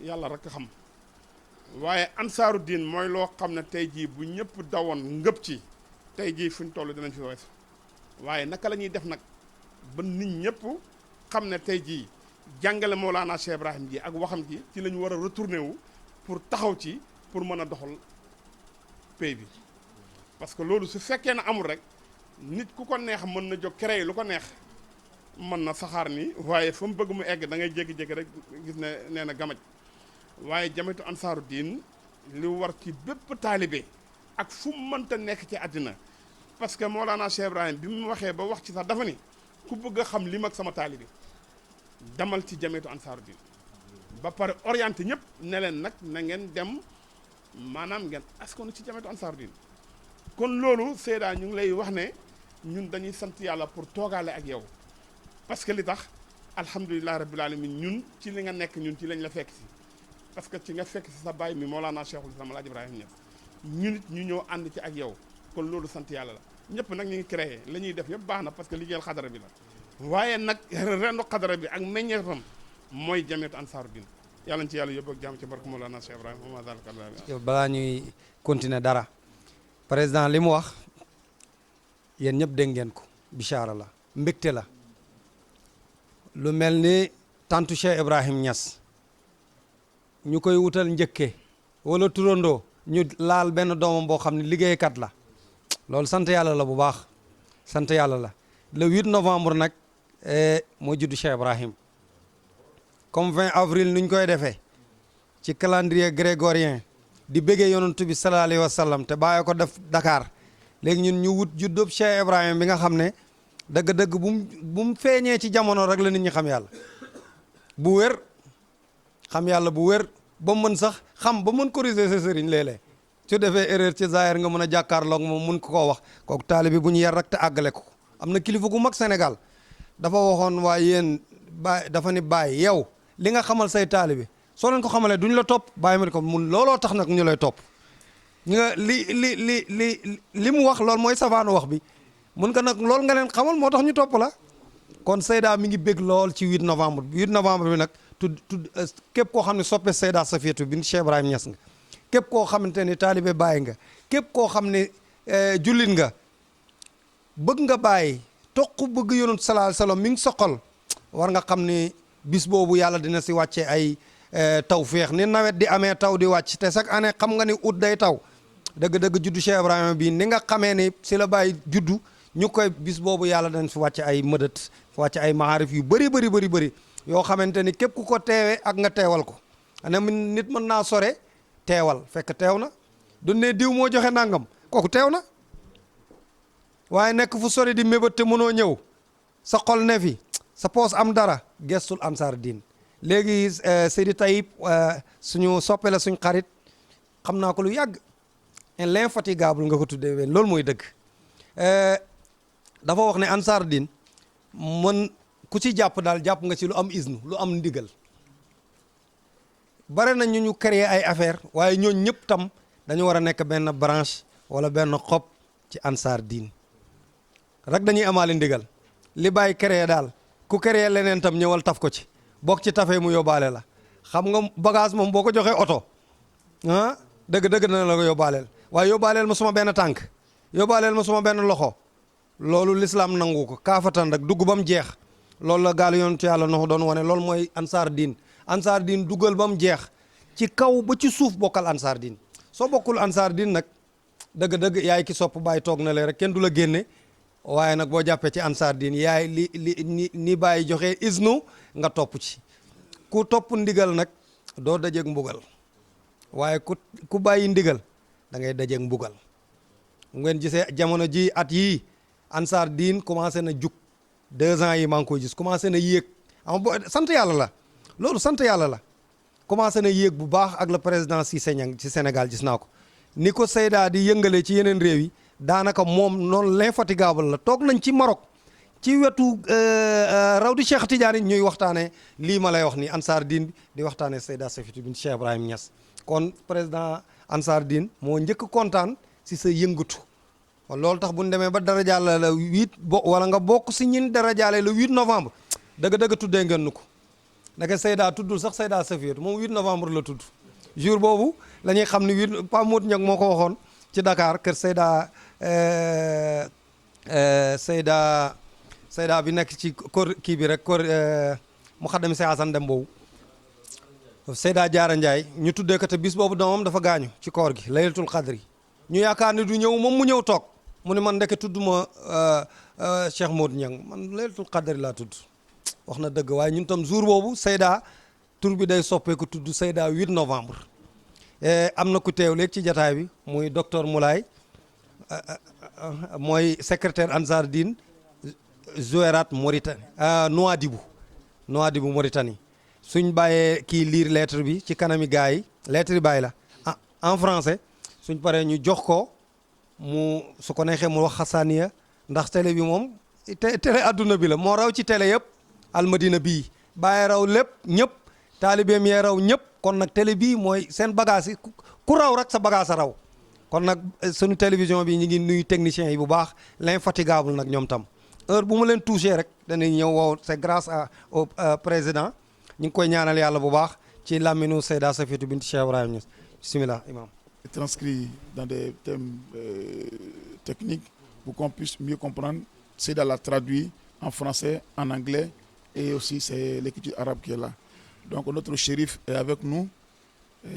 yàlla rek xam waaye Ansaaru Diin mooy loo xam ne tey jii bu ñëpp dawoon ngëp ci tey jii fuñ toll dinañ fi weesu waaye naka la ñuy def nag ba nit ñëpp xam ne tey jii jàngale Mawlana Cheikh Ibrahim ji ak waxam ji ci la ñu war a retourné wu pour taxaw ci pour mën a doxal pays bi parce que loolu su fekkee ne amul rek nit ku ko neex mën na jóg créer lu ko neex mën na saxaar ni waaye fa mu bëgg mu egg da ngay jékki-jékki rek gis ne nee na gamaj waaye Jamiyatu Ansaaru Diin li war ci bépp taalibe ak fu mu mënta nekk ci àddina parce que Mawlana Cheikh Ibrahim bi mu waxee ba wax ci sax dafa ni ku bëgg a xam lim ak sama taalibe demal ci Jamiyatu Ansaaru Diin ba pare orienté ñëpp ne leen nag na ngeen dem maanaam ngeen askanu ci Jamiyatu Ansaaru Diin kon loolu Seyda ñu ngi lay wax ne ñun dañuy sant yàlla pour toogaale ak yow parce que li tax alhamdulilah rabbil alamin ñun ci li nga nekk ñun ci lañ la fekk si parce que ci nga fekk si sa baay mi Mawlana Cheikhul Islam Alaaji Ibrahima Niass ñun it ñu ñëw ànd ci ak yow kon loolu sant yàlla la ñëpp nag ñu ngi créé la ñuy def yëpp baax na parce que liggéeyal xadara bi la waaye nag rendu xadara bi ak meññeefam mooy Jamiyatu Ansaaru Diin yàlla na ci yàlla yóbbu ak jàmm ci barke Mawlana Cheikh Ibrahima wa ma zalika yow balaa ñuy continuer dara président li mu wax yéen ñëpp dégg ngeen ko bichara la mbégte la lu mel ni tantu Cheikh Ibrahim Niass ñu koy wutal njëkke wala turandoo ñu laal benn doomam boo xam ne liggéeykat la loolu sant yàlla la bu baax sant yàlla la le 8 novembre nag moo juddu Cheikh Ibrahim comme 20 avril nuñ koy defee ci calendrier grégorien di bëggee yonantu bi sallallahu alayhi wa sallam te bàyyi ko def Dakar léegi ñun ñu wut juddóob Cheikh Ibrahim bi nga xam ne dëgg-dëgg bu mu feeñee ci jamono rek la nit ñi xam yàlla bu wér xam yàlla bu wér ba mën sax xam ba mën corriger sa sëriñ léeg-léeg su defee erreur ci zaahir nga mën a jàkkaarloog moom mun ko koo wax kooku taalibe bu ñu yar rek te àggale ko am na kilifa gu mag Sénégal dafa waxoon waa yéen Baay dafa ni Baay yow li nga xamal say taalibe soo leen ko xamalee duñ la topp bàyyi ma ko mun looloo tax nag ñu lay topp ñu nga li mu wax loolu mooy safaanu wax bi mun ko nag loolu nga leen xamal moo tax ñu topp la kon Seyda mi ngi bég lool ci 8 novembre bi 8 novembre bi nag tudd képp koo xam ne soppe Seyda Safiyatu bint Cheikh Ibrahim Niass nga képp koo xamante ni taalibe Baay nga képp koo xam ne jullit nga bëgg nga Baay toq bëgg yonent sallallahu alayhi wasallam mi ngi soqal war nga xam ni bis boobu yàlla dina si wàcce ay taw féex ni nawet di amee taw di wàcc te chaque année xam nga ni août day taw dëgg-dëgg juddu Cheikh Ibrahima bii ni nga xamee ni si la Baay juddu ñu koy bis boobu yàlla dañ fi wàcce ay mëdët fi wàcce ay maarif yu bëri yoo xamante ni képp ku ko teewee ak nga teewal ko ana nit mën naa sore teewal fekk teew na du ne diw moo joxe nangam kooku teew na waaye nekk fu sori di mébét te mënoo ñëw sa xol ne fi sa poos am dara gestul Ansaaru Diin léegi Seydi Tayib suñu soppe la suñ xarit xam naa ko lu yàgg l'infatigable nga ko tuddee ween loolu mooy dëgg dafa wax ne Ansaaru Diin mën ku ci jàpp daal jàpp nga ci lu am isnu lu am ndigal bare na ñu créer ay affaire waaye ñooñu ñëpp tam dañu war a nekk benn branche wala benn xob ci Ansaaru Diin rek dañuy amaale ndigal li Baay créer daal ku créer leneen tam ñëwal taf ko ci bokk ci tafee mu yóbbaale la xam nga bagage moom boo ko joxee oto dëgg dana la ko yóbbaaleel waaye yóbbaaleel ma suma benn tànk yóbbaaleel ma suma benn loxo loolu lislaam nangu ko kaafatan rek dugg ba mu jeex loolu la gaal yoon ci yàlla nox doon wane loolu mooy ansaar diin duggal ba mu jeex ci kaw ba ci suuf bokkal ansaar diin soo bokkul ansaar diin nag dëgg yaay ki sopp bàyyi toog na le rek kenn du la génne waaye nag boo jàppee ci ansaar diin yaay ni bàyyi joxe isnu nga topp ci ku topp ndigal nag doo dajeeg mbugal waaye ku bàyyi ndigal da ngay dajeeg mbugal ngeen gisee jamono ji at yii ansaar diin commencé na jug 2 ans yi maa ngi koy gis commencé na yéeg sant yàlla la loolu sant yàlla la commencé na yéeg bu baax ak le président Cissé Niang ci Sénégal gis naa ko ni ko Seyda di yëngalee ci yeneen réew yi daanaka moom noonu l'infatigable la toog nañ ci Maroc ci wetu rawdu Cheikh Tidiane ñuy waxtaanee lii ma lay wax ni ansaar diin bi di waxtaanee Seyda Safiatou bint Cheikh Ibrahim Niass kon président ansaar diin moo njëkk kontaan si sa yëngatu loolu tax bu ñu demee ba darajaale la 8 wala nga bokk si ñin darajaale le 8 novembre dëgg tuddee ngeen nu ko ndeke Seyda tuddul sax Seyda Safiatou moom 8 novembre la tudd jour boobu la ñuy xam ni 8 Pa Modou Niang moo ko waxoon ci Dakar kër Seyda bi nekk ci kor kii bi rek kor mu xaddami Seex Asan Dem boobu Seyda Jaara Njaay ñu tuddee ko te bis boobu doomam dafa gaañu ci koor gi laylatul xadri ñu yaakaar ni du ñëw moom mu ñëw toog mu ne man ndeke tudd ma Cheikh Modou Niang man laylatul xadri laa tudd wax na dëgg waaye ñun tam jour boobu Seyda tur bi day soppeeku tudd Seyda 8 novembre am na ku teew léegi ci jataay bi muy docteur Moulay mooy secrétaire Ansar Dine Zouérat Mauritanie Nouadhibou Mauritanie suñ bàyyee kii lire lettre bi ci kanami gars yi lettre yi bàyyi la en français suñ paree ñu jox ko mu su ko neexee mu wax xasaaniya ndax télé bi moom télé adduna bi la moo raw ci télé yëpp almadina bii bàyyi raw lépp ñëpp taalibeem yee raw ñëpp kon nag télé bii mooy seen bagage yi ku raw rek sa bagage a raw kon nag suñu télévision bi ñu ngi nuyu techniciens yi bu baax l'infatigable nag ñoom tam heure bu ma leen touché rek dañuy ñëw wow c'est grâce au président ñu ngi koy ñaanal yàlla bu baax ci làmminu Seyda Safiatou bint Cheikh Ibrahim Niass bismillah imam transcrit dans des thèmes techniques pour qu'on puisse mieux comprendre. Seyda l'a traduit en français, en anglais et aussi c'est l'écriture arabe qui est là. Donc notre shérif est avec nous,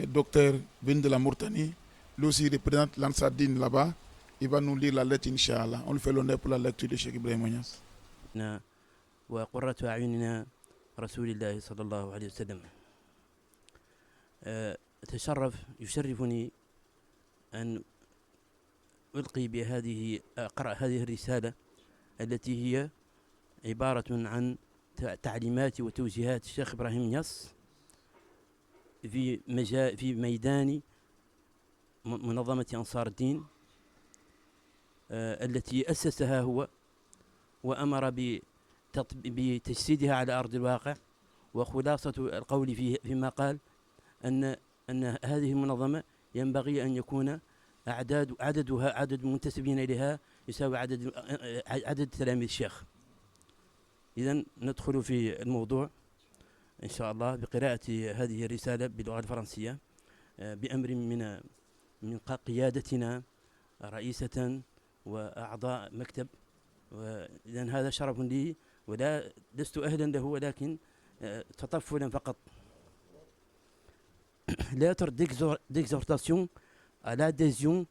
docteur venu de la Mauritanie, lui aussi représente l'Ansar Dine là-bas. Il va nous lire la lettre, Inch'Allah. On lui fait l'honneur pour la lecture de Cheikh Ibrahim Niass. وقرة أعيننا رسول الله صلى الله عليه وسلم. يشرفني أن ألقي أقرأ هذه الرسالة التي هي عبارة عن تعليمات وتوجيهات الشيخ إبراهيم نياس في ميدان منظمة أنصار الدين التي أسسها هو وأمر بتجسيدها على أرض الواقع. وخلاصة القول فيما قال أن هذه المنظمة ينبغي أن يكون عدد المنتسبين إليها يساوي عدد تلاميذ الشيخ. إذن ندخل في الموضوع إن شاء الله بقراءة هذه الرسالة باللغة الفرنسية بأمر من قيادتنا رئيسة وأعضاء مكتب. إذن هذا شرف لي ولا لست أهلا له ولكن تطفلا فقط. Lettre d'exhortation à l'adhésion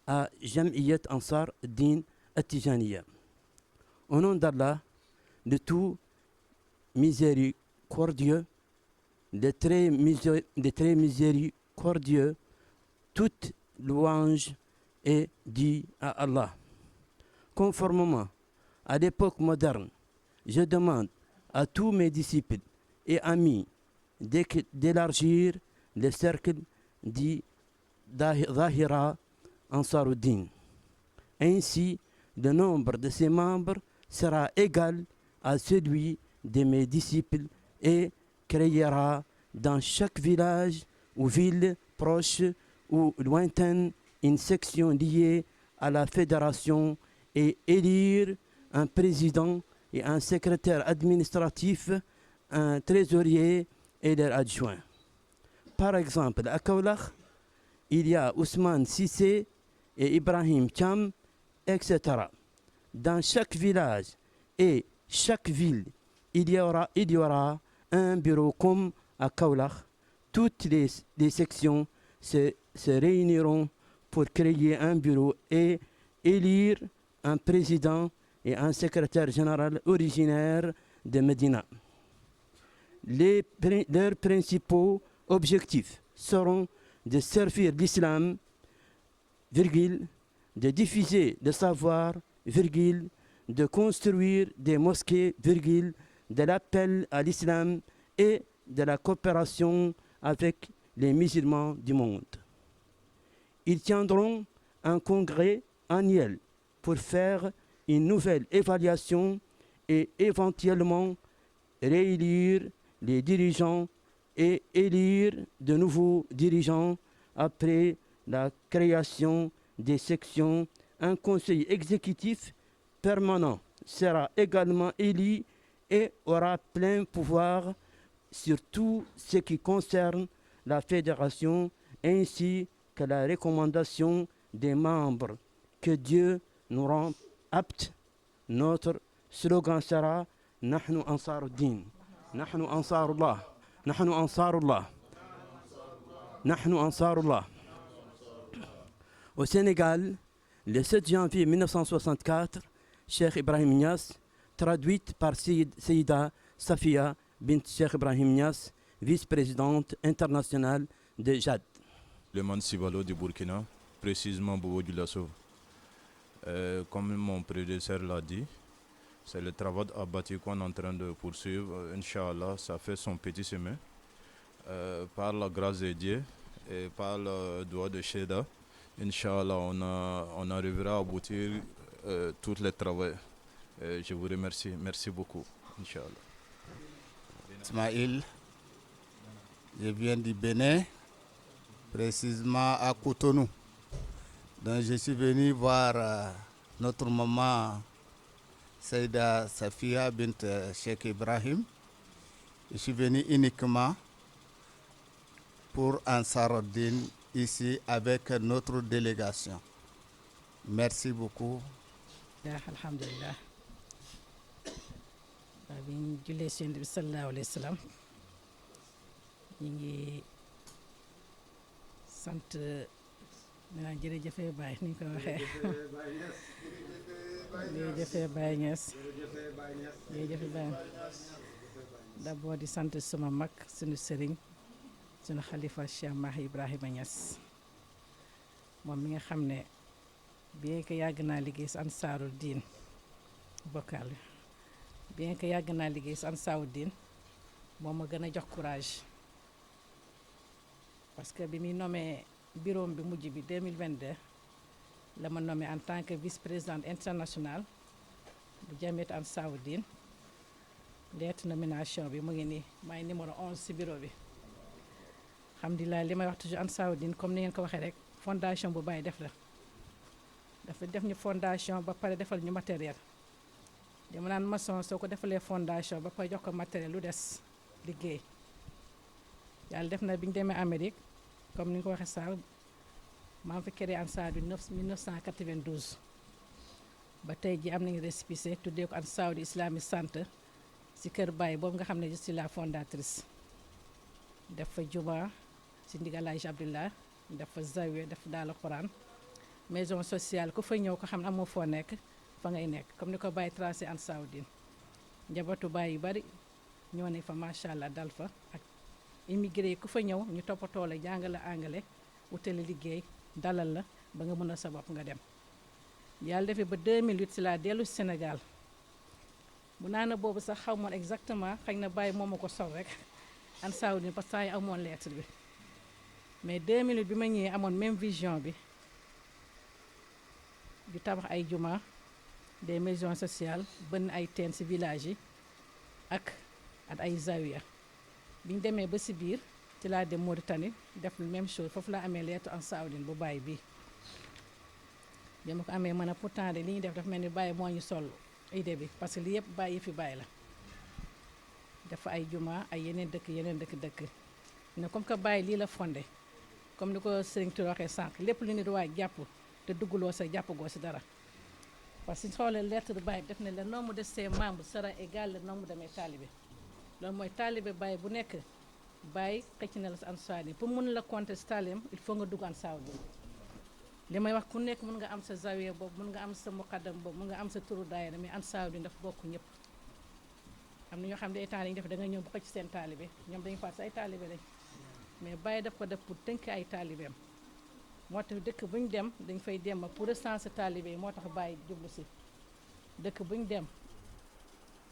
à Jam'iyat Ansar Din At-Tijaniya. Au nom d'Allah, le tout miséricordieux, le très miséricordieux, toute louange est due à Allah. Conformément à l'époque moderne, je demande à tous mes disciples et amis d'élargir le cercle dit Zahira Ansaruddin. Ainsi, le nombre de ses membres sera égal à celui de mes disciples et créera dans chaque village ou ville proche ou lointaine une section liée à la fédération et élire un président et un secrétaire administratif, un trésorier et leurs adjoints. Par exemple, à Kaolack, il y a Ousmane Cissé et Ibrahim Cham, etc. Dans chaque village et chaque ville, il y aura un bureau comme à Kaolack. Toutes les sections se réuniront pour créer un bureau et élire un président et un secrétaire général originaire de Médina. Leurs principaux objectifs seront de servir l'islam, de diffuser le savoir, de construire des mosquées, de l'appel à l'islam et de la coopération avec les musulmans du monde. Ils tiendront un congrès annuel pour faire une nouvelle évaluation et éventuellement réélire les dirigeants et élire de nouveaux dirigeants après la création des sections. Un conseil exécutif permanent sera également élu et aura plein pouvoir sur tout ce qui concerne la fédération ainsi que la recommandation des membres. Que Dieu nous rende aptes. Notre slogan sera Nahnu Ansaruddin. Nahnu Ansarullah. Nahnu Ansarullah. Nahnu Ansarullah. Au Sénégal, le 7 janvier 1964, Cheikh Ibrahim Niass, traduite par Seyida Safia bint Cheikh Ibrahim Niass, vice-présidente internationale de JAD. Le Mansibalo du Burkina, précisément Bobo Dioulasso. Comme mon prédécesseur l'a dit, c'est le travail abattu qu'on est en train de poursuivre. Inch'Allah, ça fait son petit chemin. Par la grâce de Dieu et par le doigt de Sheda, Inch'Allah, on arrivera à aboutir tous les travaux. Je vous remercie. Merci beaucoup. Inch'Allah. Ismaël, je viens du Bénin, précisément à Cotonou. Donc je suis venu voir notre maman Seyda Safia bint Cheikh Ibrahim. Je suis venu uniquement pour Ansaruddin ici avec notre délégation. Merci beaucoup. Alhamdulillah. bi ñu jullee ci Yonent bi sallallahu alayhi wa sallam ñu ngi sant dinaa jërëjëfee Baye ni ñu ko waxee jërëjëfee Baye Niass jërëjëfee Baye d'abord di sant sama mag suñu sëriñ suñu xalifa Cheikh Mahi Ibrahima Niass moom mi nga xam ne bien que yàgg naa liggéey ci Ansaruddin bokkal bien que yàgg naa liggéey ci Ansaruddin moom ma gën a jox courage parce que bi muy nommé bureau bi mujj bi 2022 la ma nommé en tant que vice-présidente internationale bu Jamiat Ansaruddin lettre nomination bi mu ngi nii maay numéro 11 ci bureau bi alhamdulilah li may wax toujours Ansaruddin comme ni ngeen ko waxee rek fondation bu Baye def la dafa def ñu fondation ba pare defal ñu matériel dama naan maçon soo ko defalee fondation ba pare jox ko matériel lu des liggéey yàlla def na bi ñu demee Amérique comme ni nga ko waxee saa maa ngi fi créé Ansaruddin 1992 ba tey ji am nañu récépissé tuddee ko Ansaruddin Islamic Center ci kër Baye boobu nga xam ne je suis la fondatrice def fa juma ci ndigal Hadj Abdullah def fa zawiya def daal Quran maison sociale ku fa ñëw ko xam ne amoo foo nekk fa ngay nekk comme ni ko Baye tracé Ansaruddin njabootu Baye yu bari ñoo ne fa macha allah dal fa ak immigré yi ku fa ñëw ñu toppatoo la jàngale anglais wutale liggéey dalal la ba nga mën a sa bopp nga dem yàlla defee ba 2008 si laa dellu Sénégal bu naa na boobu sax xaw moon exactement xëy na Baye moo ma ko sol rek Ansaruddin parce que temps yi amoon lettre bi mais 2008 bi ma ñëwee amoon même vision bi di tabax ay juma des maisons sociales bënn ay teen ci village yi ak ay zawiya bi ñu demee ba ci biir ci laa dem Mauritanie def le même chose foofu laa amee lettre Ansaruddin bu Baye bi dama ko amee mën a pourtant de li ñuy def dafa mel ni Baye moo ñu sol idée bi parce que li yëpp Baye yi fi Baye la dafa ay juma ay yeneen dëkk ne comme que Baye lii la fondé comme ni ko Serigne Touré waxee sànq lépp lu nit waay jàpp te dugguloo sa jàppagoo si dara parce que suñu xoolee lettre Baye def ne le nombre de ses membres sera égal le nombre de mes talibés loolu mooy talibé Baye bu nekk Baye xëcc na la sa Ansaar-Din pour mun la compter si talibam il faut nga dugg Ansaar-Din li may wax ku nekk mun nga am sa zawiya boobu mun nga am sa muqaddam boobu mun nga am sa turu daayira mais Ansaar-Din dafa bokk ñëpp am na ñoo xam ne ay temps dañuy def da nga ñëw bu xëcc seen talibé ñoom dañu faat sa ay talibé lañ mais Baye daf ko def pour tënk ay taalibeem moo tax dëkk bu ñu dem dañ fay dem pour recenser taalibe yi moo tax Baye jublu si dëkk bu ñu dem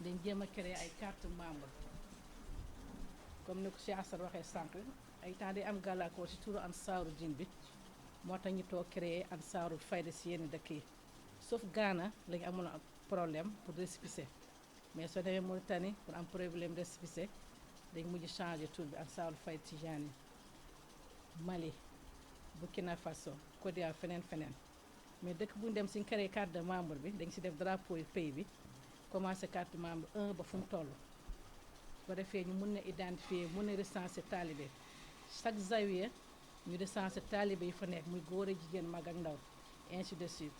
dañ jéem a créer ay carte membre comme ni ko Cheikh Assar waxee sànq ay temps day am gàllankoor si turu Ansaarud-Din bi moo tax ñu toog créer Ansaarul Fayda si yenn dëkk yi sauf Ghana lañu amoon problème pour récépissé mais soo demee Mauritanie pour am problème récépissé dañ mujj changer tur bi Ansaarul Fayda Tijaani Mali Burkina Faso Côte d'Ivoire feneen mais dëkk bu ñu dem suñ créé carte de membre bi dañ si def drapeau yi pays bi commencé carte membre 1 ba fu mu toll su ko defee ñu mun na identifier mun na recenser talibé chaque zawiya ñu recenser talibé yi fa nekk muy góor a jigéen mag ak ndaw ainsi de suite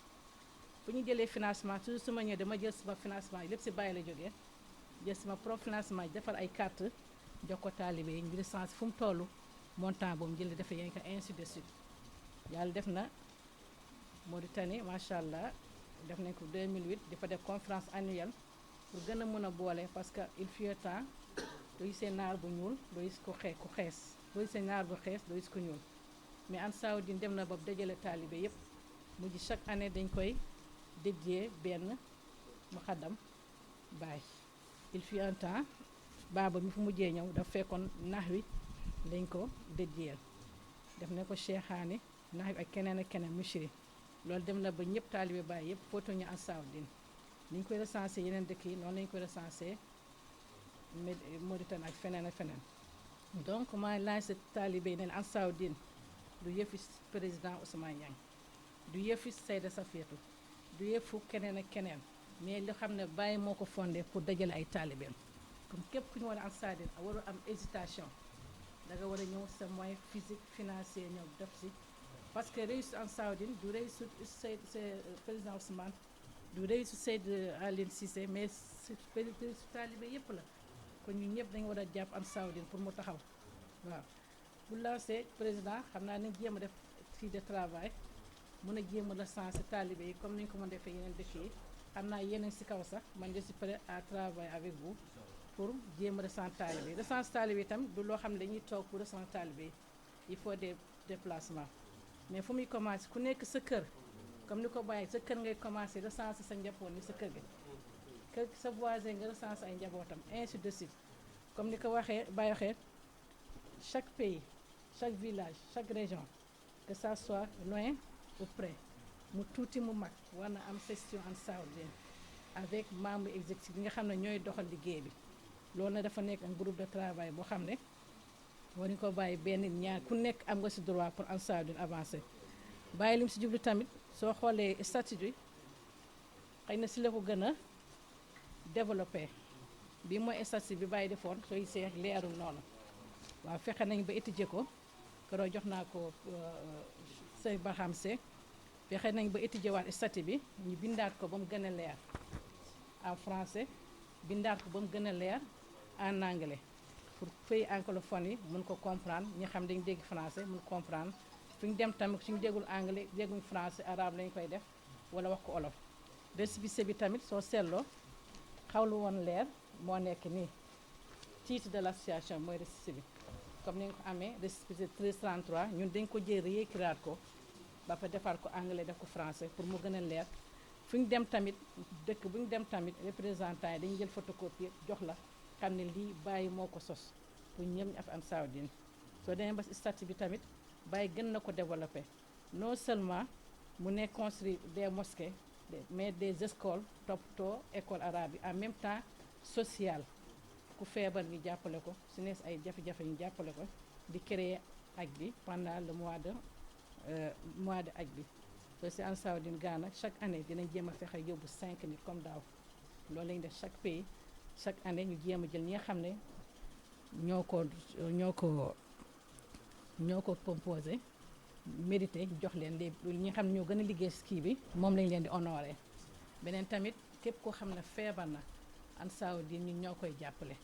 bu ñu jëlee financement toujours su ma ñëwee dama jël sama financement yi lépp si Baye la jógee jël sama propre financement yi defar ay carte jox ko talibé yi ñu recenser fu mu toll montant boobu jël defee yéen ko ainsi de suite yàlla def na Mauritanie macha allah def nañ ko 2008 di fa def conférence annuelle pour gën a mën a boole parce que il fut temps doo gisee naar bu ñuul doo gis ku xees doo gisee naar bu xees doo gis ku ñuul mais Ansaarud-Din dem na ba dajale taalibe yépp mujj chaque année dañ koy dédié benn muqaddam Baye il fut un temps baaba mi fu mujjee ñëw daf fekkoon nax wi dañ ko dédié def na ko cheikhaani nax wi ak keneen mushri loolu dem na ba ñëpp taalibe Baye yëpp photo ñu Ansaarud-Din ni ñu koy recensé yeneen dëkk yi noonu lañu koy recensé Mauritanie ak feneen donc maa lancé taalibe yi ne Ansaarud-Din du yëfi président Ousmane Niang du yëfi Seyda Safiatou du yëfu keneen ak keneen mais li xam ne Baye moo ko fondé pour dajale ay taalibeem comme képp ku ñu war a Ansaarud-Din warul am hésitation da nga war a ñëw sa moyen physique financier ñëw def si parce que réussite Ansaarud-Din du réussite président Ousmane du réussite Seyd Aline Cissé mais réussite taalibe yëpp la kon ñu ñëpp dañu war a jàpp Ansaarud-Din pour mu taxaw waaw bu lancé président xam naa nañ jéem a def fii de travail mën a jéem a recenser taalibe yi comme ni ñu ko mën defee yeneen dëkk yi xam naa yeneen si kaw sax man je suis prêt à travailler avec vous pour jéem a recenser taalibe yi recenser taalibe yi itam du loo xam ne dañuy toog pour recenser taalibe yi il faut des déplacements mais fu muy commencé ku nekk sa kër comme ni ko bàyyi sa kër ngay commencé recenser sa njaboot ni sa kër gi kër sa voisin nga recenser ay njabootam ainsi de suite comme ni ko waxee Baye waxee chaque pays chaque village chaque région que ça soit loin ou près mu tuuti mu mag war na am section Ansaarud-Din avec membre exécutif bi nga xam ne ñooy doxal liggéey bi loolu na dafa nekk un groupe de travail boo xam ne war ñu ko bàyyi benn ñaar ku nekk am nga ci droit pour Ansaarud-Din avancer bàyyi lim ci jublu tamit soo xoolee statut bi xëy na ci la ko gën a développé bi mooy statut bi bàyyi defoon soo gisee leerul noonu waaw fexe nañ ba étudier ko keroog jox naa ko Sëñ Barham Seck fexe nañ ba étudier waat statut bi ñu bindaat ko ba mu gën a leer en français bindaat ko ba mu gën a leer en anglais pour pays anglophone yi mun ko comprendre ñi xam dañu dégg français mun comprendre fu ñu dem tamit suñu déggul anglais dégguñ français arabe lañu koy def wala wax ko olof récépissé bi tamit soo seetloo xawlu woon leer moo nekk nii titre de l'association mooy récépissé bi comme ni nga ko amee récépissé 1333 ñun dañ ko jël réécrire ko ba fa defar ko anglais def ko français pour mu gën a leer fu ñu dem tamit dëkk bu ñu dem tamit représentant yi dañu jël photocopie jox la xam ne lii Baye moo ko sos pour ñëpp ñu af Ansaarud-Din soo demee ba si statut bi tamit Baye gën na ko développé non seulement mu nekk construire des mosquées mais des écoles toppatoo école arabe yi en même temps social ku feebar ñu jàppale ko su nees ay jafe-jafe ñu jàppale ko di créer aj bi pendant le mois de aj bi soo si Ansaarud-Din Ghana chaque année dinañ jéem a fexe yóbbu 5 nit comme daaw loolu lañu def chaque pays. chaque année ñu jéem a jël ñi nga xam ne ñoo ko ñoo ko composé mérité jox leen les ñi xam ne ñoo gën a liggéey si kii bi moom lañ leen di honoré. beneen tamit képp koo xam ne feebar na Ansaarud-Din ñun ñoo koy jàppale.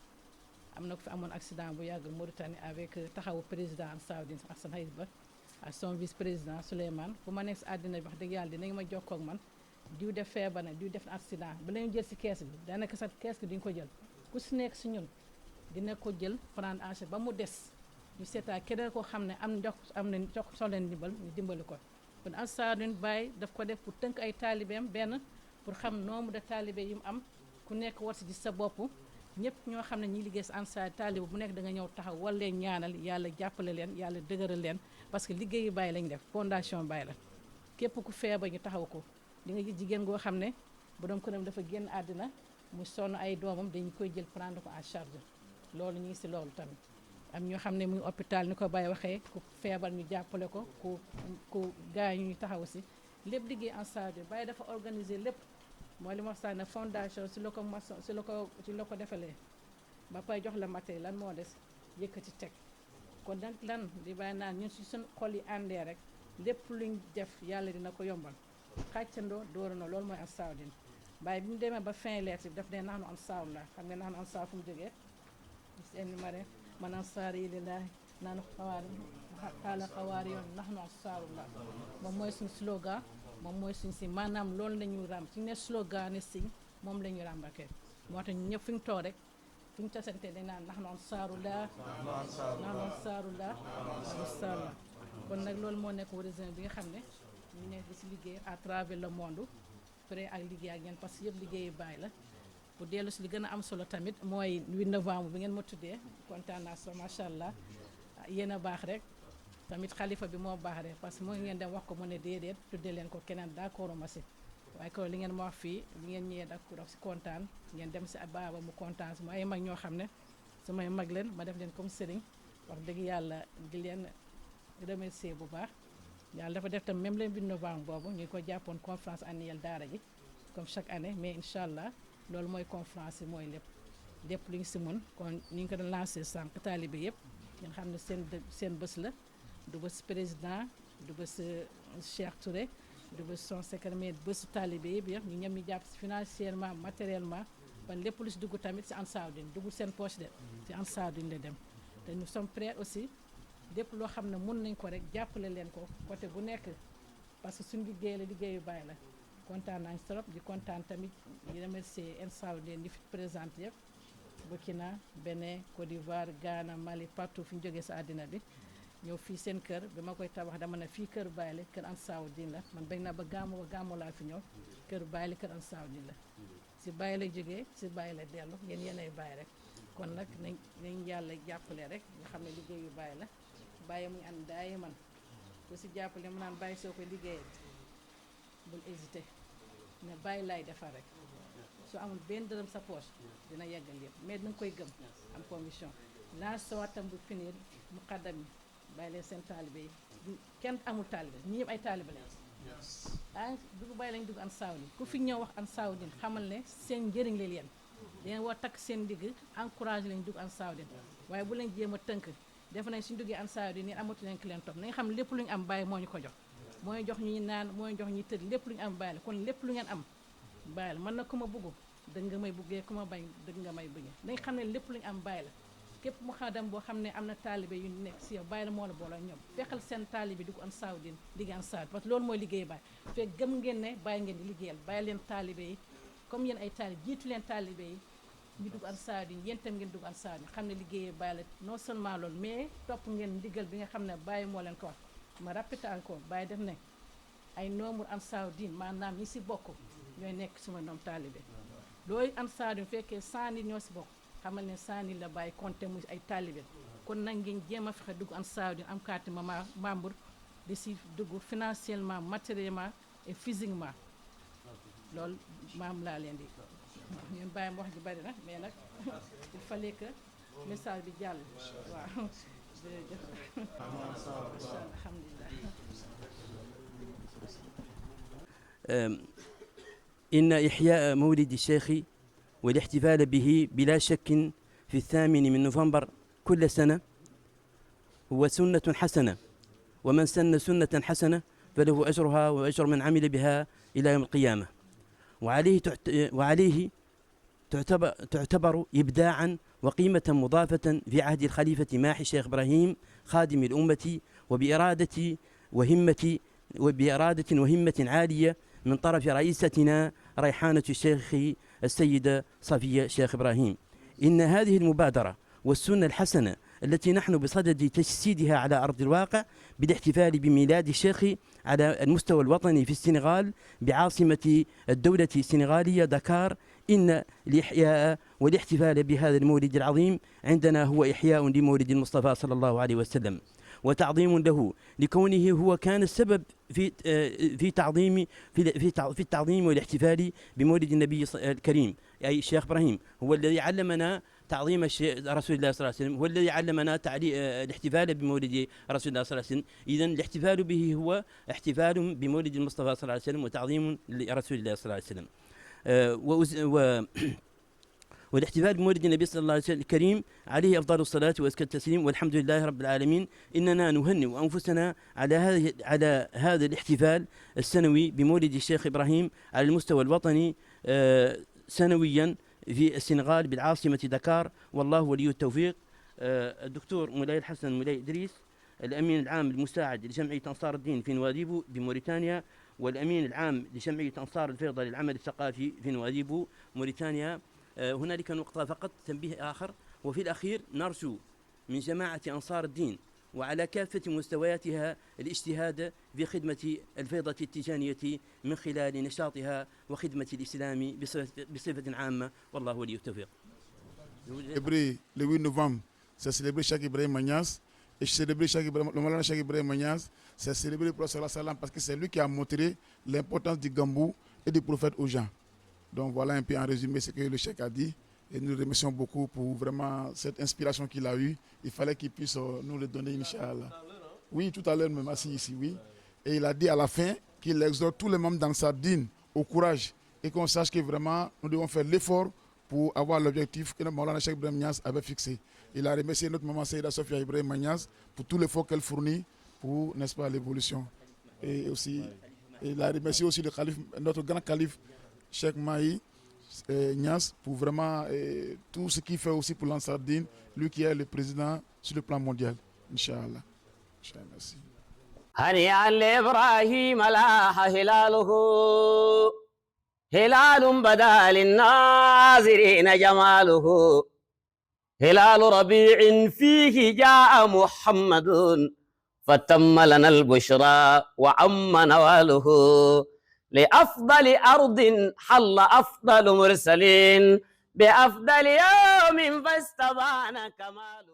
am na ko fi amoon accident bu yàgg Mauritanie avec taxawu président Ansaarud-Din Assane Haïs Ba ak son vice président Souleymane fu ma nekk si àddina bi wax dëgg yàlla dinañ ma jokkoo ak man diw def feebar na diw def accident ba lañu jël si kees bi daanaka sax kees bi duñ ko jël ku si nekk si ñun dina ko jël prendre en charge ba mu des ñu seetaa keneen koo xam ne am na jox soxla ndimbal ñu dimbali ko. kon Ansaarud-Din Baye daf ko def pour tënk ay taalibeem benn pour xam nombre de taalibe yi mu am ku nekk war si gis sa bopp. ñëpp ñoo xam ne ñi liggéey si Ansaar taalibe bu nekk da nga ñëw taxaw wala leen ñaanal yàlla jàppale leen yàlla dëgëral leen parce que liggéeyu Baye lañ def fondation Baye la képp ku feebar ñu taxaw ko di nga gis jigéen goo xam ne borom këram dafa génn àddina mu sonn ay doomam dañu koy jël prendre ko en charge loolu ñu ngi si loolu tamit am ñoo xam ne muy hôpital ni ko Baye waxee ku feebar ñu jàppale ko ku gaañu ñu taxaw si lépp liggéey Ansaar Baye dafa organiser lépp. mooy li ma wax sax ne fondation si la ko defalee ba pay jox la matériel lan moo des yëkkati teg kon nag lan di bàyyi naan ñun si suñ xol yi àndee rek lépp luñ def yàlla dina ko yombal xàccandoo dóorandoo loolu mooy Ansaarud-Din Baye bi mu demee ba fin lettre bi daf ne nax nu Ansaarullah xam nga nax nu Ansaar fu mu jógee seen mare man ansaar yi lillaahi naan xaala xawaari yoon nax nu Ansaarullah moom mooy suñ slogan moom mooy suñ si maanaam loolu la ñu ràmb suñu ne slogan ne siñ moom la ñu ràmbakee moo tax ñu ñëpp fi ñu toog rek fi ñu tasante dañ naan ndax noon saarulaa saarulaa kon nag loolu moo nekk horizon bi nga xam ne ñu nekk di si liggéey à travers le monde prêt ak liggéey ak ngeen parce que yëpp liggéeyu Baye la bu dellu si li gën a am solo tamit mooy 8 novembre bi ngeen ma tuddee kontaan naa so macha allah yéen a baax rek tamit xalifa bi moo baax rek parce que moo ngeen dem wax ko mu ne déedéet tuddee leen ko keneen d'accord ma si waaye ko li ngeen ma wax fii li ngeen ñëwee d'accord si kontaan ngeen dem si baaba mu kontaan si mu ay mag ñoo xam ne samay mag leen ma def leen comme sëriñ wax dëgg yàlla di leen remercier bu baax yàlla dafa def tam même le 8 novembre boobu ñu ngi ko jàppoon conférence annuelle daara ji comme chaque année mais incha allah loolu mooy conférence yi mooy lépp lu ñu si mën kon ñu ngi ko doon lancé sànq taalibe yëpp ngeen xam ne seen bés la du bés président du bés Cheikh Touré du bés son secrétaire mais bésu taalibe yëpp ñu ñem ñu jàpp si financièrement matériellement ban lépp lu si dugg tamit si Ansaarud-Din duggul seen poche de si Ansaarud-Din la dem te nous sommes prêts aussi lépp loo xam ne mun nañ ko rek jàppale leen ko côté bu nekk parce que suñu liggéey la liggéeyu Baye la kontaan nañ trop di kontaan tamit di remercier Ansaarud-Din di fi présenté yëpp Burkina Bénin Côte d'Ivoire Ghana Mali partout fi ñu jógee sa àddina bi ñëw fii seen kër bi ma koy tabax dama ne fii kër Baye la kër Ansaarud-Din la man bañ na ba gàmmu laa fi ñëw kër Baye la kër Ansaarud-Din la si Baye la jógee si Baye la dellu ngeen yéenay Baye rek kon nag nañ yàlla jàppale rek nga xam ne liggéeyu Baye la Baye mu ngi ànd daay man ku si jàppale mu naan Baye soo koy liggéeyee bul hésité ne Baye laay defar rek soo amul benn dërëm sa poche dina yeggal yëpp mais dina koy gëm am conviction laa sawatam bu finir mu xaddam yi Baye leen seen taalibe yi kenn amul taalibe ñi ñëpp ay taalibe lañ dugg Baye lañ dugg Ansaarud-Din ku fi ñëw wax Ansaarud-Din xamal ne seen njëriñ la leen dangeen war takk seen digg encouragé lañ dugg Ansaarud-Din waaye bu leen jéem a tënk def nañ suñu duggee Ansaarud-Din nii amatu leen ki leen topp nañ xam lépp lu ñu am Baye moo ñu ko jox mooy jox ñuy naan mooy jox ñuy tëdd lépp lu ñu am Baye la kon lépp lu ngeen am Baye la mën na ku ma bëggu dëgg nga may bëggee ku ma bañ dëgg nga may bëggee dañ xam ne lépp lu ñu am Baye la képp mu xadam boo xam ne am na taalibe yu nekk si yow Baye la moo la boole ñoom fekkal seen taalibe dugg Ansaarud-Din liggéey Ansaarud parce que loolu mooy liggéey Baye fekk gëm ngeen ne Baye ngeen di liggéeyal Baye leen taalibe yi comme yéen ay taalibe jiitu leen taalibe yi ñu dugg Ansaarud-Din yéen tam ngeen dugg Ansaarud-Din xam ne liggéey Baye la non seulement loolu mais topp ngeen ndigal bi nga xam ne Baye moo leen ko wax ma répété encore Baye def ne ay nombre Ansaarud-Din maanaam ñi si bokk ñooy nekk suma ñoom taalibe looy Ansaarud-Din fekkee 100 nit ñoo si bokk xamal ne 100 nit la Baye compté muy ay taalibe kon nag ngeen jéem a fexe dugg Ansaarud-Din am carte membre di si dugg financièrement matériellement et physiquement loolu maam laa leen di ñun Baye wax ji bari na mais nag il fallait que message bi jàll waaw jërëjëf alhamdulilah إن إحياء مولد الشيخ والاحتفال به بلا شك في 8 من نوفمبر كل سنة هو سنة حسنة، ومن سن سنة حسنة فله أجرها وأجر من عمل بها إلى يوم القيامة. وعليه تعتبر إبداعا وقيمة مضافة في عهد الخليفة ماحي الشيخ إبراهيم خادم الأمة، وبإرادة وهمة عالية من طرف رئيستنا ريحانة الشيخ السيدة صفية الشيخ إبراهيم. إن هذه المبادرة والسنة الحسنة التي نحن بصدد تجسيدها على أرض الواقع بالاحتفال بميلاد الشيخ على المستوى الوطني في السنغال بعاصمة الدولة السنغالية دكار، إن الإحياء والاحتفال بهذا المولد العظيم عندنا هو إحياء لمولد المصطفى صلى الله عليه وسلم، وتعظيم له لكونه هو كان السبب في التعظيم والاحتفال بمولد النبي الكريم، أي الشيخ إبراهيم هو الذي علمنا تعظيم رسول الله صلى الله عليه وسلم، هو الذي علمنا الاحتفال بمولد رسول الله صلى الله عليه وسلم. إذن الاحتفال به هو احتفال بمولد المصطفى صلى الله عليه وسلم وتعظيم لرسول الله صلى الله عليه وسلم. والاحتفال بمولد النبي صلى الله عليه وسلم الكريم عليه أفضل الصلاة وأزكى التسليم، والحمد لله رب العالمين. إننا نهنئ أنفسنا على هذا الاحتفال السنوي بمولد الشيخ إبراهيم على المستوى الوطني سنويا في السنغال بالعاصمة دكار، والله ولي التوفيق. الدكتور مولاي الحسن مولاي إدريس الأمين العام المساعد لجمعية أنصار الدين في نواديبو بموريتانيا، والأمين العام لجمعية أنصار الفيضة للعمل الثقافي في نواديبو موريتانيا. هنالك نقطة فقط تنبيه آخر، وفي الأخير نرجو من جماعة أنصار الدين وعلى كافة مستوياتها الاجتهاد في خدمة الفيضة التيجانية من خلال نشاطها وخدمة الإسلام بصفة عامة، والله ولي التوفيق. Le 8 novembre, c'est célébré Cheikh Ibrahim Magnaz. Et célébrer le Maulana Cheikh Ibrahim Magnaz, c'est célébrer le prophète sallallahu alayhi wa sallam, parce que c'est lui qui a montré l'importance du gambou et du prophète aux gens. Donc voilà un peu en résumé ce que le Cheikh a dit. Et nous le remercions beaucoup pour vraiment cette inspiration qu'il a eue. Il fallait qu'il puisse nous le donner, Inch'Allah. Oui, tout à l'heure, même assis ici, oui. Et il a dit à la fin qu'il exhorte tous les membres d'Ansar Din au courage et qu'on sache que vraiment nous devons faire l'effort pour avoir l'objectif que le Maulana Cheikh Ibrahim Magnaz avait fixé. Il a remercié notre maman Saïda Sofia Ibrahim Magnaz pour tout l'effort qu'elle fournit pour, n'est-ce pas, l'évolution. Et aussi, il a remercié aussi le calife, notre grand calife Cheikh Mahi Niass pour vraiment tout ce qu'il fait aussi pour l'Ansar Din, lui qui est le président sur le plan mondial. Inch'Allah. Merci. هنيئا لإبراهيم لاح هلاله، هلال بدا للناظرين جماله، هلال ربيع فيه جاء محمد فتم لنا البشرى وعم نواله، لأفضل أرض حل أفضل مرسلين بأفضل يوم فاستبان كماله.